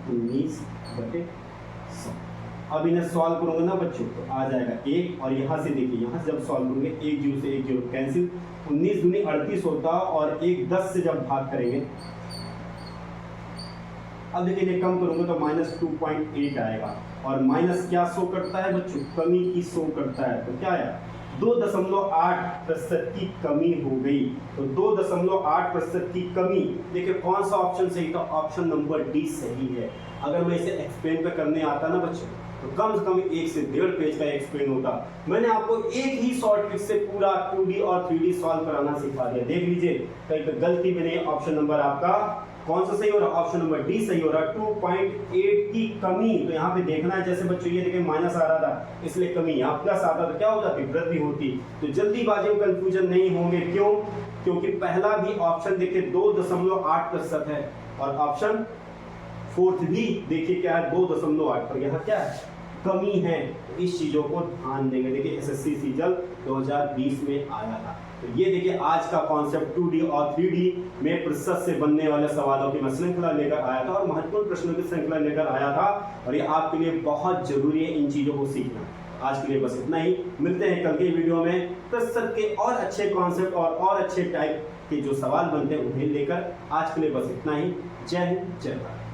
19/100। अब इन्हें सॉल्व करूंगा ना बच्चों तो आ जाएगा 1, और यहाँ से देखिए यहाँ से जब सॉल्व करेंगे 1 0 से 1 0 कैंसिल, 19 दूनी 38 होता, और 1 10 से जब भाग करेंगे, अब देखिए ये कम करूंगा तो -2.8 आएगा। और माइनस क्या शो करता है बच्चों? कमी की शो करता है। तो क्या आया? 2.8% की कमी हो गई। तो 2.8% की कमी। देखिए कौन सा ऑप्शन सही था? ऑप्शन नंबर डी सही है। अगर मैं इसे एक्सप्लेन पे करने आता ना बच्चों, तो कम से कम 1 से 1.5 पेज का एक्सप्लेन होता। मैंने आपको एक ही शॉर्ट ट्रिक से पूरा 2D और 3D सॉल्व कराना सिखा दिया। देख लीजिए कहीं पे गलती भी नहीं। ऑप्शन नंबर आपका कौन सा सही हो रहा है? ऑप्शन नंबर डी सही हो रहा है। 2.8 की कमी। तो यहाँ पे देखना है, जैसे बच्चों ये देखिए माइनस आ रहा था इसलिए कमी, यहाँ प्लस आता तो क्या हो जाती? वृद्धि होती। तो जल्दीबाजी में कंफ्यूजन नहीं होंगे। क्यों? क्योंकि पहला भी ऑप्शन देखिए 2.8% है, और ऑप्शन फोर्थ भी देखिए क्या है 2.8 पर, यहाँ क्या है? कमी है। तो इस चीजों को ध्यान देंगे। देखिए एसएससी सीजल 2020 में आया था। तो ये देखिए आज का कॉन्सेप्ट 2D और 3D में प्रतिशत से बनने वाले सवालों की मैं श्रृंखला लेकर आया था, और महत्वपूर्ण प्रश्नों की श्रृंखला लेकर आया था, और ये आपके लिए बहुत जरूरी है इन चीजों को सीखना। आज के लिए बस इतना ही, मिलते हैं कल के वीडियो में प्रतिशत के और अच्छे कॉन्सेप्ट और अच्छे टाइप के जो सवाल बनते हैं उन्हें लेकर। आज के लिए बस इतना ही। जय हिंद, जय भारत।